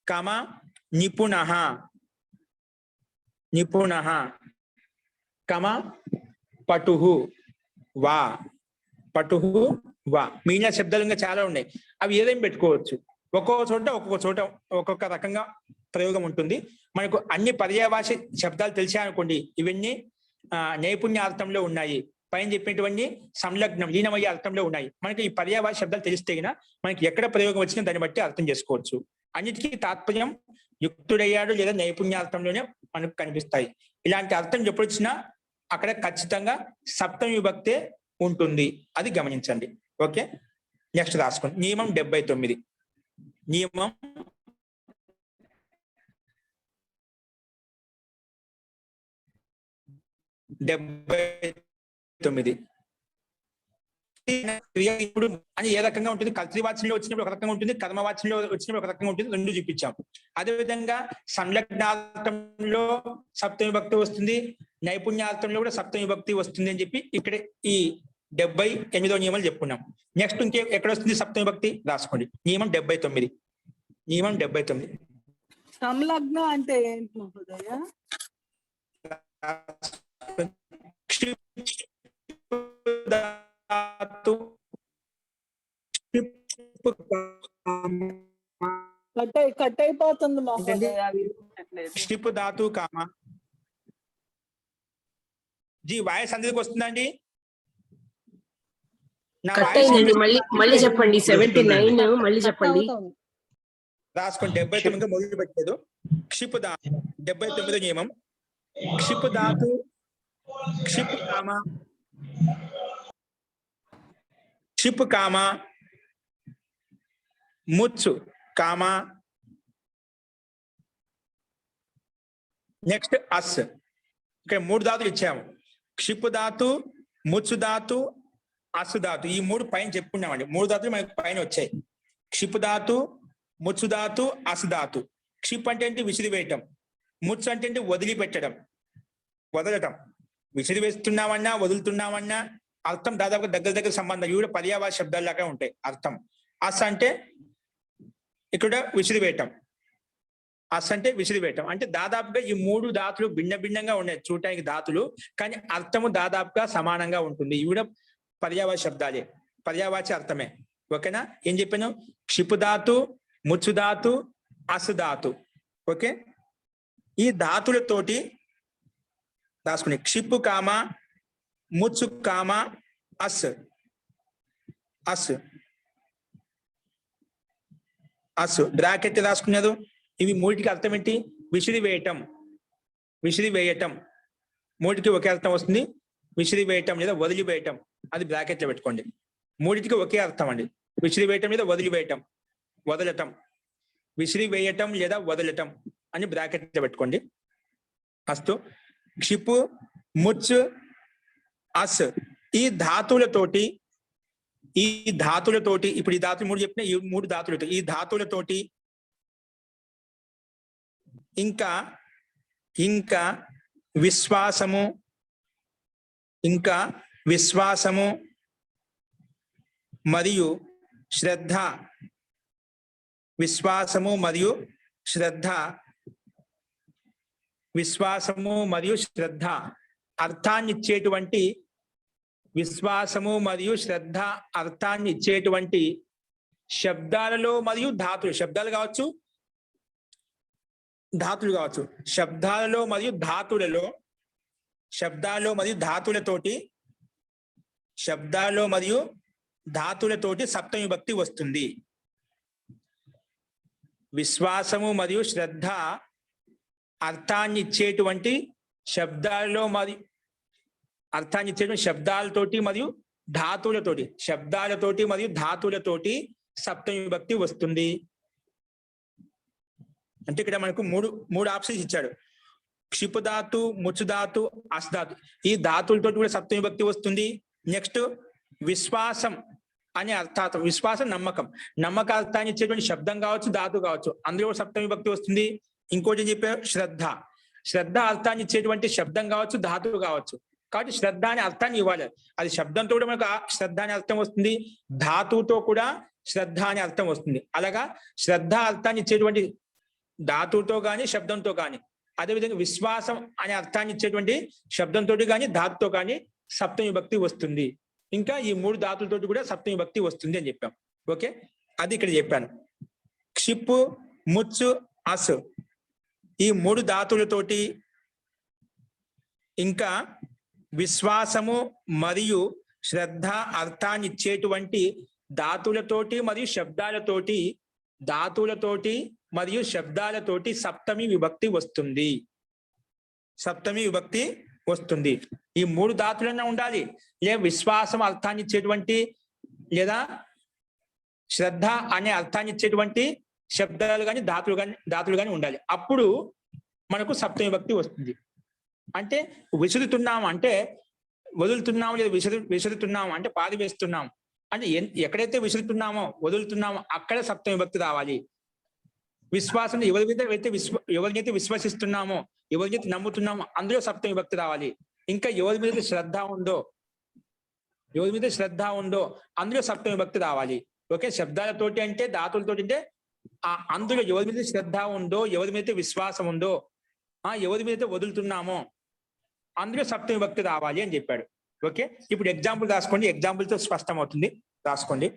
కమ నిపుణ కమ పటు వా మిగిలిన శబ్దాలు ఇంకా చాలా ఉన్నాయి. అవి ఏదైనా పెట్టుకోవచ్చు. ఒక్కొక్క చోట ఒక్కొక్క రకంగా ప్రయోగం ఉంటుంది. మనకు అన్ని పర్యాయవాచ శబ్దాలు తెలిసాయనుకోండి, ఇవన్నీ నైపుణ్యార్థంలో ఉన్నాయి. పైన చెప్పినటువంటి సంలగ్నం లీనమయ్యే అర్థంలో ఉన్నాయి. మనకి ఈ పర్యాయవాచ శబ్దాలు తెలిస్తే మనకి ఎక్కడ ప్రయోగం వచ్చినా దాన్ని బట్టి అర్థం చేసుకోవచ్చు. అన్నిటికీ తాత్పర్యం యుక్తుడయ్యాడు లేదా నైపుణ్యార్థంలోనే మనకు కనిపిస్తాయి. ఇలాంటి అర్థం ఎప్పుడు వచ్చినా అక్కడ ఖచ్చితంగా సప్తమి విభక్తే ఉంటుంది. అది గమనించండి. ఓకే, నెక్స్ట్ రాసుకోండి. నియమం 79. నియమం 79 ఇప్పుడు అని ఏ రకంగా ఉంటుంది? కర్తృవాచ్యంలో వచ్చినప్పుడు ఒక రకంగా ఉంటుంది, కర్మవాచ్యంలో వచ్చినప్పుడు ఒక రకంగా ఉంటుంది. రెండు చూపించాం. అదేవిధంగా సంలగ్నార్థంలో సప్తమి విభక్తి వస్తుంది, నైపుణ్యార్థంలో కూడా సప్తమి విభక్తి వస్తుంది అని చెప్పి ఇక్కడ ఈ 78వ నియమాలు చెప్పుకున్నాం. నెక్స్ట్ ఇంకే ఎక్కడ వస్తుంది సప్తమి విభక్తి? రాసుకోండి. నియమం 79. నియమం 79 సంలగ్న అంటే ఏంటి మహోదయ? కట్ అయిపోతుంది మహోదయ. క్షిప్ ధాతు కామ జీ వాయిస్ అందరికి వస్తుందండి? నా వాయిస్ మళ్ళీ చెప్పండి. 79 మళ్ళీ చెప్పండి. రాసుకోండి. 79 మొదలు పెట్టలేదు. క్షిప్ ధాతు 79వ నియమం. క్షిప్ ధాతు క్షిప్ కామ ముచ్చు కామ నెక్స్ట్ అస్. ఇక్కడ 3 ధాతులు ఇచ్చాము. క్షిప్ ధాతు, ముచ్చు ధాతు, అసు ధాతు. ఈ 3 పైన చెప్పుకున్నామండి. 3 ధాతులు మనకి పైన వచ్చాయి. క్షిప్ ధాతు, ముచ్చు ధాతు, అసు ధాతు. క్షిప్ అంటే ఏంటి? విసిరివేయటం. ముచ్చు అంటే ఏంటి? వదిలిపెట్టడం, వదలటం. విసిరివేస్తున్నామన్నా వదులుతున్నామన్నా అర్థం దాదాపుగా దగ్గర సంబంధం. ఇవి కూడా పర్యావాచ శబ్దాల్లాగా ఉంటాయి అర్థం. అస్ అంటే ఇక్కడ విసిరివేయటం. అస్ అంటే విసిరివేయటం. అంటే దాదాపుగా ఈ 3 ధాతులు భిన్నంగా ఉన్నాయి చూడటానికి ధాతులు, కానీ అర్థము దాదాపుగా సమానంగా ఉంటుంది. ఇవి కూడా పర్యావాచ శబ్దాలే, పర్యావాచ అర్థమే. ఓకేనా? ఏం చెప్పాను? క్షిపు ధాతు, ముచ్చు ధాతు, అసు ధాతు. ఓకే, ఈ ధాతులతోటి రాసుకునే క్షిప్పు కామ, ముచ్చు కామ, అస్ అస్ అస్ బ్రాకెట్ రాసుకున్నారు. ఇవి 3టికి అర్థం ఏంటి? విసిరివేయటం, విసిరివేయటం. 3టికి ఒకే అర్థం వస్తుంది. విసిరివేయటం లేదా వదిలివేయటం, అది బ్రాకెట్లో పెట్టుకోండి. 3టికి ఒకే అర్థం అండి. విసిరివేయటం లేదా వదిలివేయటం, వదలటం. విసిరివేయటం లేదా వదలటం అని బ్రాకెట్లో పెట్టుకోండి. అస్తు. క్షిపు, ముచ్చు, అస్ ఈ ధాతువులతోటి ఇప్పుడు ఈ ధాతులు 3 చెప్పిన ఈ 3 ధాతులతో ఈ ధాతువులతోటి ఇంకా విశ్వాసము మరియు శ్రద్ధ, విశ్వాసము మరియు శ్రద్ధ అర్థాన్ని ఇచ్చేటువంటి, విశ్వాసము మరియు శ్రద్ధ అర్థాన్ని ఇచ్చేటువంటి శబ్దాలలో మరియు ధాతులు, శబ్దాలు కావచ్చు ధాతులు కావచ్చు, శబ్దాలలో మరియు ధాతులతోటి సప్తమి విభక్తి వస్తుంది. విశ్వాసము మరియు శ్రద్ధ అర్థాన్ని ఇచ్చేటువంటి శబ్దాలలో అర్థాన్ని ఇచ్చేటువంటి శబ్దాలతోటి మరియు ధాతువులతోటి, శబ్దాలతోటి మరియు ధాతువులతోటి సప్తమి విభక్తి వస్తుంది. అంటే ఇక్కడ మనకు మూడు ఆప్షన్స్ ఇచ్చాడు. క్షిపధాతు, ముచ్చుధాతు, అస్ధాతు, ఈ ధాతువులతో కూడా సప్తమి విభక్తి వస్తుంది. నెక్స్ట్ విశ్వాసం అనే అర్థార్థం, విశ్వాసం నమ్మకం, నమ్మక అర్థాన్ని ఇచ్చేటువంటి శబ్దం కావచ్చు, ధాతు కావచ్చు, అందులో కూడా సప్తమి విభక్తి వస్తుంది. ఇంకోటి చెప్పారు శ్రద్ధ, శ్రద్ధ అర్థాన్ని ఇచ్చేటువంటి శబ్దం కావచ్చు, ధాతువు కావచ్చు. కాబట్టి శ్రద్ధ అనే అర్థాన్ని ఇవ్వాలి. అది శబ్దంతో కూడా మనకు శ్రద్ధ అనే అర్థం వస్తుంది, ధాతువుతో కూడా శ్రద్ధ అనే అర్థం వస్తుంది. అలాగా శ్రద్ధ అర్థాన్ని ఇచ్చేటువంటి ధాతువుతో కానీ శబ్దంతో కానీ, అదేవిధంగా విశ్వాసం అనే అర్థాన్ని ఇచ్చేటువంటి శబ్దంతో కానీ ధాతుతో కానీ సప్తమి విభక్తి వస్తుంది. ఇంకా ఈ 3 ధాతులతో కూడా సప్తమి విభక్తి వస్తుంది అని చెప్పాం. ఓకే, అది ఇక్కడ చెప్పాను. క్షిప్పు, ముచ్చు, అస్, ఈ 3 ధాతులతోటి ఇంకా విశ్వాసము మరియు శ్రద్ధ అర్థాన్ని ఇచ్చేటువంటి ధాతులతోటి మరియు శబ్దాలతోటి, ధాతులతోటి మరియు శబ్దాలతోటి సప్తమి విభక్తి వస్తుంది. సప్తమి విభక్తి వస్తుంది. ఈ 3 ధాతులన్నా ఉండాలి, లేదా విశ్వాసం అర్థాన్ని ఇచ్చేటువంటి లేదా శ్రద్ధ అనే అర్థాన్ని ఇచ్చేటువంటి శబ్దాలు కానీ ధాతులు కానీ ఉండాలి. అప్పుడు మనకు సప్తమి విభక్తి వస్తుంది. అంటే విసురుతున్నాము అంటే వదులుతున్నాము, లేదా విసురుతున్నాము అంటే పాది వేస్తున్నాము అంటే ఎక్కడైతే విసురుతున్నామో వదులుతున్నామో అక్కడ సప్తమి విభక్తి రావాలి. విశ్వాసం ఎవరినైతే విశ్వసిస్తున్నామో, ఎవరినైతే నమ్ముతున్నామో అందులో సప్తమి విభక్తి రావాలి. ఇంకా ఎవరి మీద శ్రద్ధ ఉందో అందులో సప్తమి విభక్తి రావాలి. ఓకే, శబ్దాలతోటి అంటే ధాతులతోటి అంటే అందులో ఎవరి మీద శ్రద్ధ ఉందో, ఎవరి మీద విశ్వాసం ఉందో, ఎవరి మీద వదులుతున్నామో అందులో సప్తమి విభక్తి రావాలి అని చెప్పాడు. ఓకే, ఇప్పుడు ఎగ్జాంపుల్ రాసుకోండి, ఎగ్జాంపుల్తో స్పష్టం అవుతుంది. రాసుకోండి,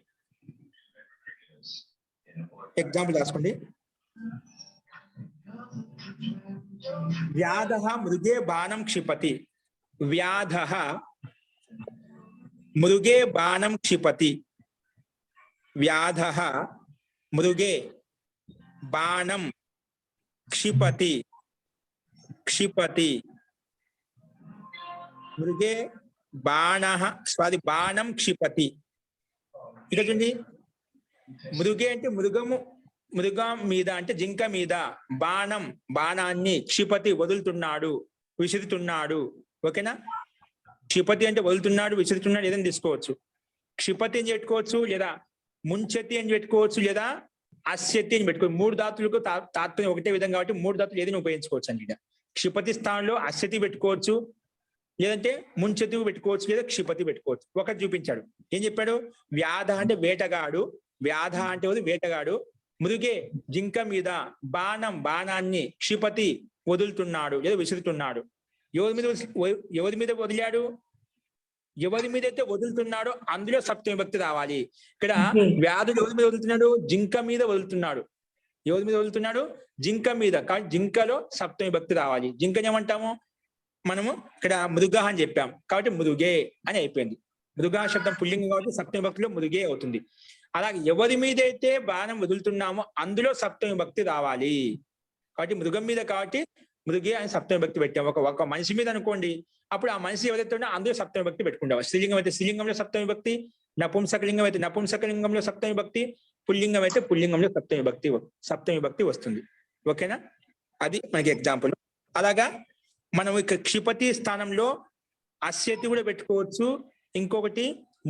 ఎగ్జాంపుల్ రాసుకోండి. వ్యాధః మృగే బాణం క్షిపతి, వ్యాధః మృగే బాణం క్షిపతి, వ్యాధః మృగే బాణం క్షిపతి, క్షిపతి మృగే బాణం క్షిపతి. ఇక్కడ చూడండి, మృగే అంటే మృగం మీద అంటే జింక మీద, బాణాన్ని క్షిపతి వదులుతున్నాడు, విసురుతున్నాడు. ఓకేనా, క్షిపతి అంటే వదులుతున్నాడు, విసురుతున్నాడు ఏదైనా తీసుకోవచ్చు. క్షిపతి అని పెట్టుకోవచ్చు, లేదా ముంచతి అని పెట్టుకోవచ్చు, లేదా అస్యతి అని పెట్టుకోవచ్చు. 3 ధాతులకు తాత్పర్యం ఒకటే విధంగా కాబట్టి 3 ధాతులు ఏదైనా ఉపయోగించుకోవచ్చు అండి. క్షిపతి స్థానంలో అస్యతి పెట్టుకోవచ్చు, లేదంటే ముంచతి పెట్టుకోవచ్చు, లేదా క్షిపతి పెట్టుకోవచ్చు. ఒకటి చూపించాడు. ఏం చెప్పాడు? వ్యాధ అంటే వేటగాడు, వ్యాధ అంటే వేటగాడు, మృగే జింక మీద, బాణాన్ని క్షిపతి వదులుతున్నాడు లేదా విసురుతున్నాడు. ఎవరి మీద వదిలాడు? ఎవరి మీద అయితే వదులుతున్నాడో అందులో సప్తమి విభక్తి రావాలి. ఇక్కడ వ్యాధుడు ఎవరి మీద వదులుతున్నాడు? జింక మీద వదులుతున్నాడు. ఎవరి మీద వదులుతున్నాడు? జింక మీద. కానీ జింకలో సప్తమి విభక్తి రావాలి. జింకని ఏమంటాము మనము? ఇక్కడ మృగ అని చెప్పాం కాబట్టి మృగే అని అయిపోయింది. మృగ శబ్దం పుల్లింగం కాబట్టి సప్తమి విభక్తిలో మృగే అవుతుంది. అలాగే ఎవరి మీద అయితే బాణం వదులుతున్నామో అందులో సప్తమి విభక్తి రావాలి. కాబట్టి మృగం మీద కాబట్టి మృగే అని సప్తమి విభక్తి పెట్టాం. ఒక మనిషి మీద అనుకోండి, అప్పుడు ఆ మనిషి ఎవరైతే ఉన్నా అందులో సప్తమి విభక్తి పెట్టుకుంటాం. స్త్రీలింగం అయితే స్త్రీలింగంలో సప్తమి విభక్తి, నపుంసకలింగం అయితే నపుంసకలింగంలో సప్తమి విభక్తి, పుల్లింగం అయితే పుల్లింగంలో సప్తమి విభక్తి వస్తుంది. ఓకేనా, అది మనకి ఎగ్జాంపుల్. అలాగా మనం ఇక క్షిపతి స్థానంలో అస్యతి కూడా పెట్టుకోవచ్చు, ఇంకొకటి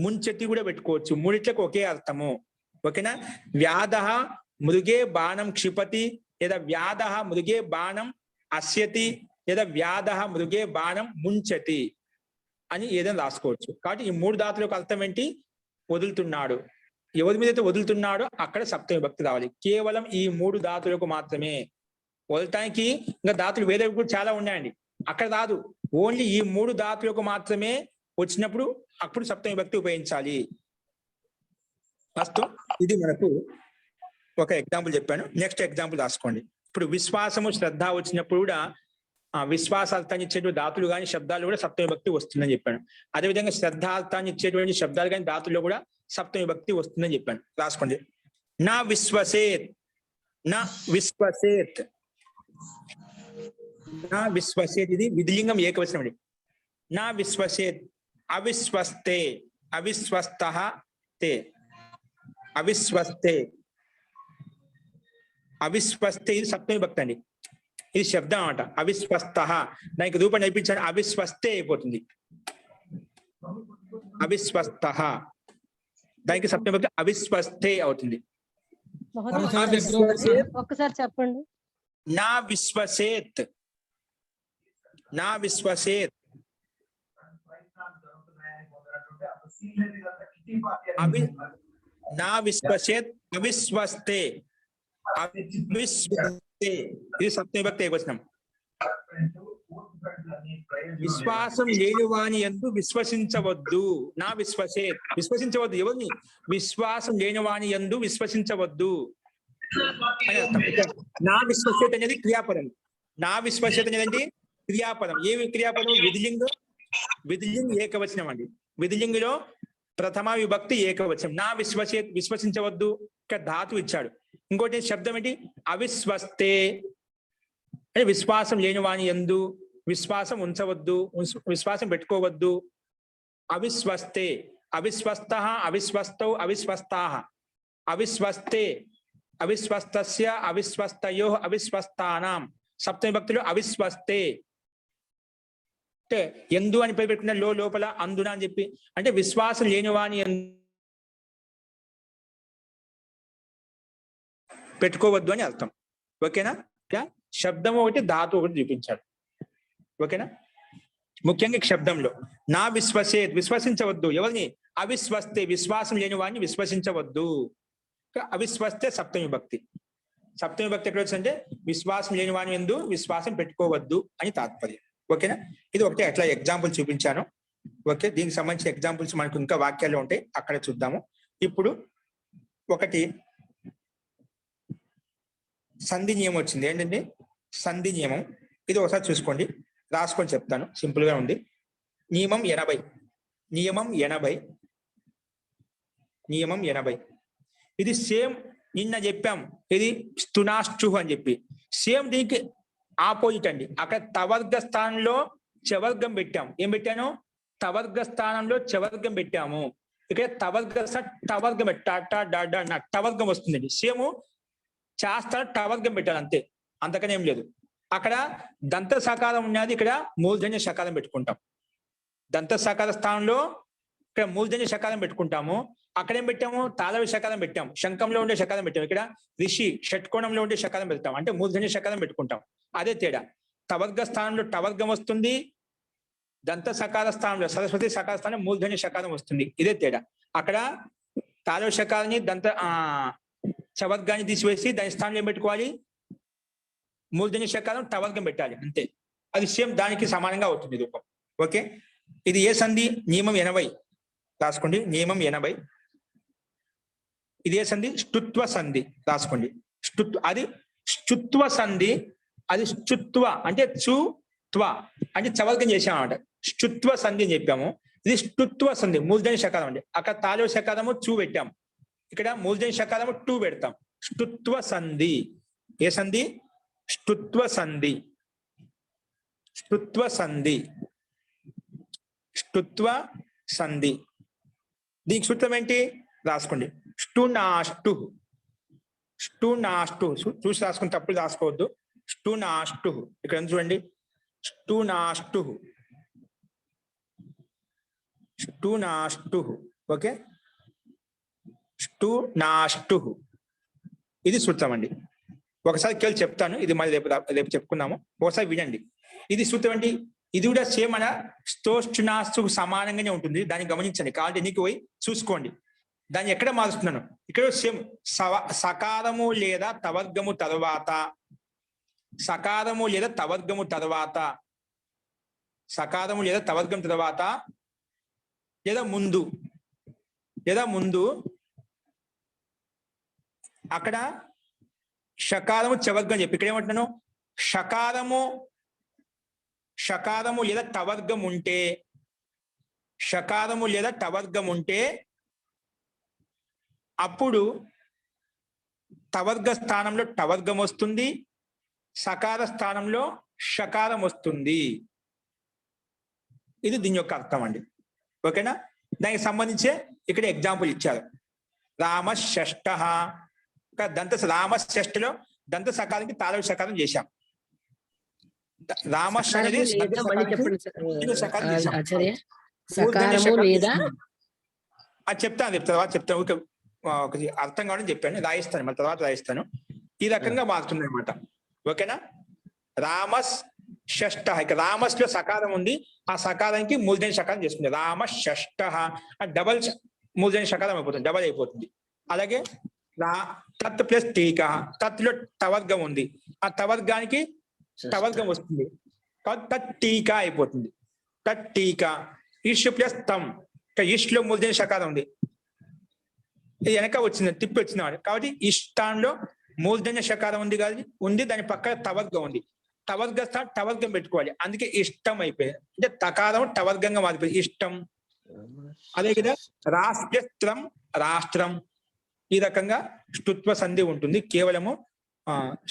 ముంచతి కూడా పెట్టుకోవచ్చు. మూడిట్లకు ఒకే అర్థము. ఓకేనా, వ్యాధః మృగే బాణం క్షిపతి, లేదా వ్యాధః మృగే బాణం అస్యతి, లేదా వ్యాధః మృగే బాణం ముంచతి అని ఏదైనా రాసుకోవచ్చు. కాబట్టి ఈ 3 ధాతులకు అర్థం ఏంటి? వదులుతున్నాడు. ఎవరి మీద అయితే వదులుతున్నాడో అక్కడ సప్తమి విభక్తి రావాలి. కేవలం ఈ 3 ధాతులకు మాత్రమే. వదలటానికి ఇంకా ధాతులు వేరే కూడా చాలా ఉన్నాయండి, అక్కడ రాదు. ఓన్లీ ఈ 3 ధాతులకు మాత్రమే వచ్చినప్పుడు అప్పుడు సప్తమి విభక్తి ఉపయోగించాలి. ఫస్ట్ ఇది మనకు ఒక ఎగ్జాంపుల్ చెప్పాను. నెక్స్ట్ ఎగ్జాంపుల్ రాసుకోండి. ఇప్పుడు విశ్వాసము శ్రద్ధ వచ్చినప్పుడు కూడా విశ్వాసార్థాన్ని ఇచ్చేటువంటి ధాతులు కానీ శబ్దాలు కూడా సప్తమి విభక్తి వస్తుందని చెప్పాను. అదేవిధంగా శ్రద్ధార్థాన్ని ఇచ్చేటువంటి శబ్దాలు కానీ ధాతుల్లో కూడా సప్తమి విభక్తి వస్తుందని చెప్పాను. రాసుకోండి. నా విశ్వసేత్, నా విశ్వసేత్, నా విశ్వసేత్, ఇది విధిలింగం ఏకవచనం అండి. నా విశ్వసేత్, అవిశ్వస్తే, అవిశ్వస్తః తే, అవిశ్వస్తే, అవిశ్వస్తే ఇది సప్తమి భక్తి అండి. ఇది శబ్దం అన్నమాట. అవిశ్వస్తః దానికి రూపం నేర్పించాడు, అవిశ్వస్తే అయిపోతుంది. అవిశ్వస్తః దానికి సప్తమి భక్తి అవిశ్వస్తే అవుతుంది. ఒక్కసారి చెప్పండి. నా విశ్వసేత్, నా విశ్వసేత్, నా విశ్వసేత్, అవిశ్వస్తే, అవిశ్వస్తే ఇది సప్తమి భక్తి ఏకవచనం. విశ్వాసం లేని వాని యందు విశ్వసించవద్దు. నా విశ్వసేత్, విశ్వసించవద్దు ఎవరిని? విశ్వాసం లేని వాని యందు విశ్వసించవద్దు అని అర్థం. నా విశ్వసేత్ అనేది క్రియాపదం. నా విశ్వసేత్ అనేది క్రియాపదం. ఏమి క్రియాపదం? విధిలింగ, విధిలింగ ఏకవచనం అండి. విధిలింగిలో ప్రథమ విభక్తి ఏకవచనం. నా విశ్వసేత్, విశ్వసించవద్దు. ఇక్కడ ధాతు ఇచ్చాడు. ఇంకోటి శబ్దం ఏంటి? అవిశ్వస్తే అంటే విశ్వాసం లేని వాని యందు విశ్వాసం ఉంచవద్దు, విశ్వాసం పెట్టుకోవద్దు. అవిశ్వస్తే, అవిశ్వస్తః, అవిశ్వస్తౌ, అవిశ్వస్తాః, అవిశ్వస్తే, అవిశ్వస్తస్య, అవిశ్వస్తయోః, అవిశ్వస్తానాం. సప్తమి భక్తులు అవిశ్వస్తే అంటే ఎందు అని పేరు పెట్టుకున్న లోపల అందున అని చెప్పి, అంటే విశ్వాసం లేని వాని పెట్టుకోవద్దు అని అర్థం. ఓకేనా? శబ్దం ఒకటి, ధాతు ఒకటి చూపించాడు. ఓకేనా? ముఖ్యంగా శబ్దంలో నా విశ్వసేత్, విశ్వసించవద్దు ఎవరిని? అవిశ్వస్తే, విశ్వాసం లేని వాడిని విశ్వసించవద్దు. అవిశ్వస్తే సప్తమి భక్తి. సప్తమి భక్తి ఎక్కడ వచ్చిందంటే విశ్వాసం లేని వాని యందు విశ్వాసం పెట్టుకోవద్దు అని తాత్పర్యం. ఓకేనా? ఇది ఒకటి అట్లా ఎగ్జాంపుల్ చూపించాను. ఓకే, దీనికి సంబంధించిన ఎగ్జాంపుల్స్ మనకు ఇంకా వాక్యాలు ఉంటాయి, అక్కడ చూద్దాము. ఇప్పుడు ఒకటి సంధి నియమం వచ్చింది. ఏంటంటే సంధి నియమం. ఇది ఒకసారి చూసుకోండి, రాసుకొని చెప్తాను, సింపుల్ గా ఉంది. నియమం 80, నియమం 80, నియమం 80. ఇది సేమ్ నిన్న చెప్పాం, ఇది స్తునాశ్చు అని చెప్పి. సేమ్ దీనికి ఆపోజిట్ అండి. అక్కడ తవర్గ స్థానంలో చవర్గం పెట్టాం. ఏం పెట్టాను? తవర్గ స్థానంలో చవర్గం పెట్టాము. ఇక్కడ టవర్గం టవర్గం వస్తుందండి. సేమ్ శాస్త్రం టవర్గం పెట్టాలి, అంతే, అంతకనే ఏం లేదు. అక్కడ దంత సకారం ఉన్నది, ఇక్కడ మూర్ధన్య సకారం పెట్టుకుంటాం. దంత సకార స్థానంలో ఇక్కడ మూర్ధన్య సకారం పెట్టుకుంటాము. అక్కడ ఏం పెట్టాము? తాళవి సకారం పెట్టాము. శంఖంలో ఉండే సకారం పెట్టాము. ఇక్కడ ఋషి షట్కోణంలో ఉండే సకారం పెడతాం, అంటే మూర్ధన్య సకారం పెట్టుకుంటాం. అదే తేడా. తవర్గ స్థానంలో టవర్గం వస్తుంది, దంత సకార స్థానంలో సరస్వతి సకార స్థానం మూర్ధన్య సకారం వస్తుంది. ఇదే తేడా. అక్కడ తాళవి సకారాన్ని దంత చవర్గాన్ని తీసివేసి దాని స్థానంలో ఏం పెట్టుకోవాలి? మూర్ధన్య సకారం టవర్గం పెట్టాలి, అంతే. అది సేమ్ దానికి సమానంగా అవుతుంది రూపం. ఓకే, ఇది ఏ సంధి? నియమం 80 రాసుకోండి. నియమం 80. ఇది ఏ సంధి? స్తుత్వ సంధి రాసుకోండి. అది స్తుత్వ సంధి. అది స్తుత్వ అంటే చుత్వ అంటే చవర్గం చేసామన్నమాట. స్తుత్వ సంధి అని చెప్పాము. ఇది స్తుత్వ సంధి, మూర్ధన్య సకారం అండి. అక్కడ తాళవ సకారము చూ పెట్టాము, ఇక్కడ మూర్ధన్య సకారము టూ పెడతాం. స్తుత్వ సంధి. ఏ సంధి? స్తుత్వ సంధి. స్తుత్వ సంధి, స్తుత్వ సంధి. దీనికి సూత్రం ఏంటి? రాసుకోండి. స్టునాష్టు, స్టునాష్టు. చూసి రాసుకుని తప్పులు రాసుకోవద్దు. స్టునాష్టు. ఇక్కడ చూడండి, స్టునాష్టు, స్టునాష్టు. ఓకే, స్టునాష్టు ఇది సూత్రం అండి. ఒకసారి కేಳಿ చెప్తాను, ఇది మరి రేపు చెప్పుకున్నాము. ఒకసారి వినండి. ఇది సూత్రం ఏంటి? ఇది కూడా సేమ్ మన స్తోష్టునాస్తుకు సమానంగానే ఉంటుంది. దాన్ని గమనించండి, కాబట్టి నీకు పోయి చూసుకోండి. దాన్ని ఎక్కడ మారుస్తున్నాను? ఇక్కడ సేమ్ సకారము లేదా తవర్గము తర్వాత, సకారము లేదా తవర్గము తర్వాత, సకారము లేదా తవర్గం తర్వాత, లేదా ముందు, లేదా ముందు అక్కడ షకారము చవర్గం చెప్పి ఇక్కడ ఏమంటున్నాను? షకారము లేదా టవర్గం ఉంటే, షకారము లేదా టవర్గం ఉంటే అప్పుడు తవర్గ స్థానంలో టవర్గం వస్తుంది, సకార స్థానంలో షకారం వస్తుంది. ఇది దీని యొక్క అర్థం అండి. ఓకేనా? దానికి సంబంధించే ఇక్కడ ఎగ్జాంపుల్ ఇచ్చారు. రామ షష్ఠ, రామ షష్ఠలో దంత సకారానికి తాళ సకారం చేశాం. రామ అనేది లేదా మళ్ళీ చెప్పండి సకారం చేశాం. ఆచార్య. సకారము లేదా అది చెప్తాను తర్వాత చెప్తాను. ఒక అర్థం కావడం చెప్పాను, రాయిస్తాను, మళ్ళీ తర్వాత రాయిస్తాను. ఈ రకంగా మారుతుంది అనమాట. ఓకేనా? రామస్ షష్ఠ, ఇక రామస్ లో సకారం ఉంది, ఆ సకారానికి మూలధన సకారం చేసుకుంది. రామ షష్ఠ డబల్ మూలధన సకారం అయిపోతుంది, డబల్ అయిపోతుంది. అలాగే తత్ ప్లస్ టీకా, తత్లో తవర్గం ఉంది, ఆ తవర్గానికి తవర్గం వస్తుంది, తత్ టీకా అయిపోతుంది. తత్ టీకా. ఇష్ ప్లస్ తమ్, ఇష్ లో మూలధన సకారం ఉంది, ఇది వెనక వచ్చింది, తిప్పి వచ్చింది కాబట్టి ఇష్టాంలో మూలధన్య షకారం ఉంది కాదు ఉంది, దాని పక్కన తవర్గం ఉంది, తవర్గ స్థానం టవర్గం పెట్టుకోవాలి, అందుకే ఇష్టం అయిపోయింది. అంటే తకారం టవర్గంగా మారిపోయింది, ఇష్టం. అదే కదా రాష్ట్రం, రాష్ట్రం. ఈ రకంగా ష్టుత్వ సంధి ఉంటుంది. కేవలము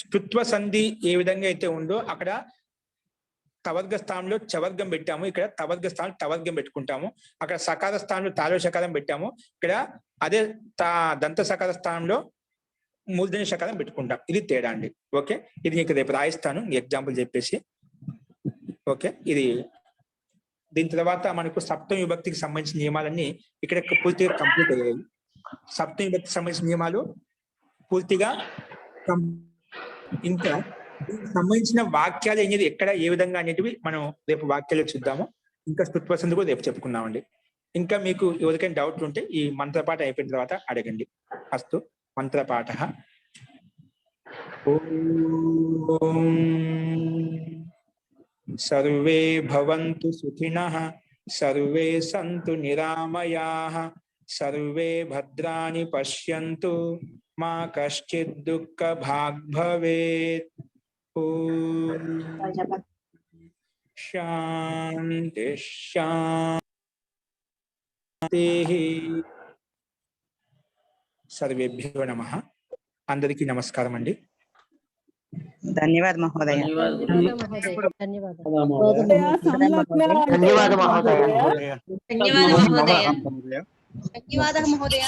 ష్టుత్వ సంధి ఏ విధంగా అయితే ఉందో అక్కడ తవర్గ స్థానంలో చవర్గం పెట్టాము, ఇక్కడ తవర్గ స్థానం టవర్గం పెట్టుకుంటాము. అక్కడ సకార స్థానంలో తాళ సకారం పెట్టాము, ఇక్కడ అదే దంత సకార స్థానంలో మూలధన సకారం పెట్టుకుంటాం. ఇది తేడా అండి. ఓకే, ఇది నీకు రేపు రాయిస్తాను ఎగ్జాంపుల్ చెప్పేసి. ఓకే, ఇది దీని తర్వాత మనకు సప్తమి విభక్తికి సంబంధించిన నియమాలన్నీ ఇక్కడ పూర్తిగా కంప్లీట్ అయ్యాయి. సప్తమి విభక్తికి సంబంధించిన నియమాలు పూర్తిగా ఇంకా సంబంధించిన వాక్యాలు అనేది ఎక్కడ ఏ విధంగా అనేటివి మనం రేపు వాక్యాలు చూద్దాము. ఇంకా స్తుత్వసంధి కూడా రేపు చెప్పుకుందామండి. ఇంకా మీకు ఎవరికైనా డౌట్లు ఉంటే ఈ మంత్రపాఠ అయిపోయిన తర్వాత అడగండి. అస్తు మంత్రపాఠ. ఓం సర్వే భవంతు సుఖినః, సర్వే సంతు నిరామయాః, సర్వే భద్రాణి పశ్యంతు, మా కశ్చిద్ దుఃఖ భాగ్ భవేత్. ఓం శాంతి శాంతి. సర్వేభ్యో నమః. అందరికీ నమస్కారం అండి. ధన్యవాద మహోదయ. ధన్యవాద మహోదయ. ధన్యవాద మహోదయ.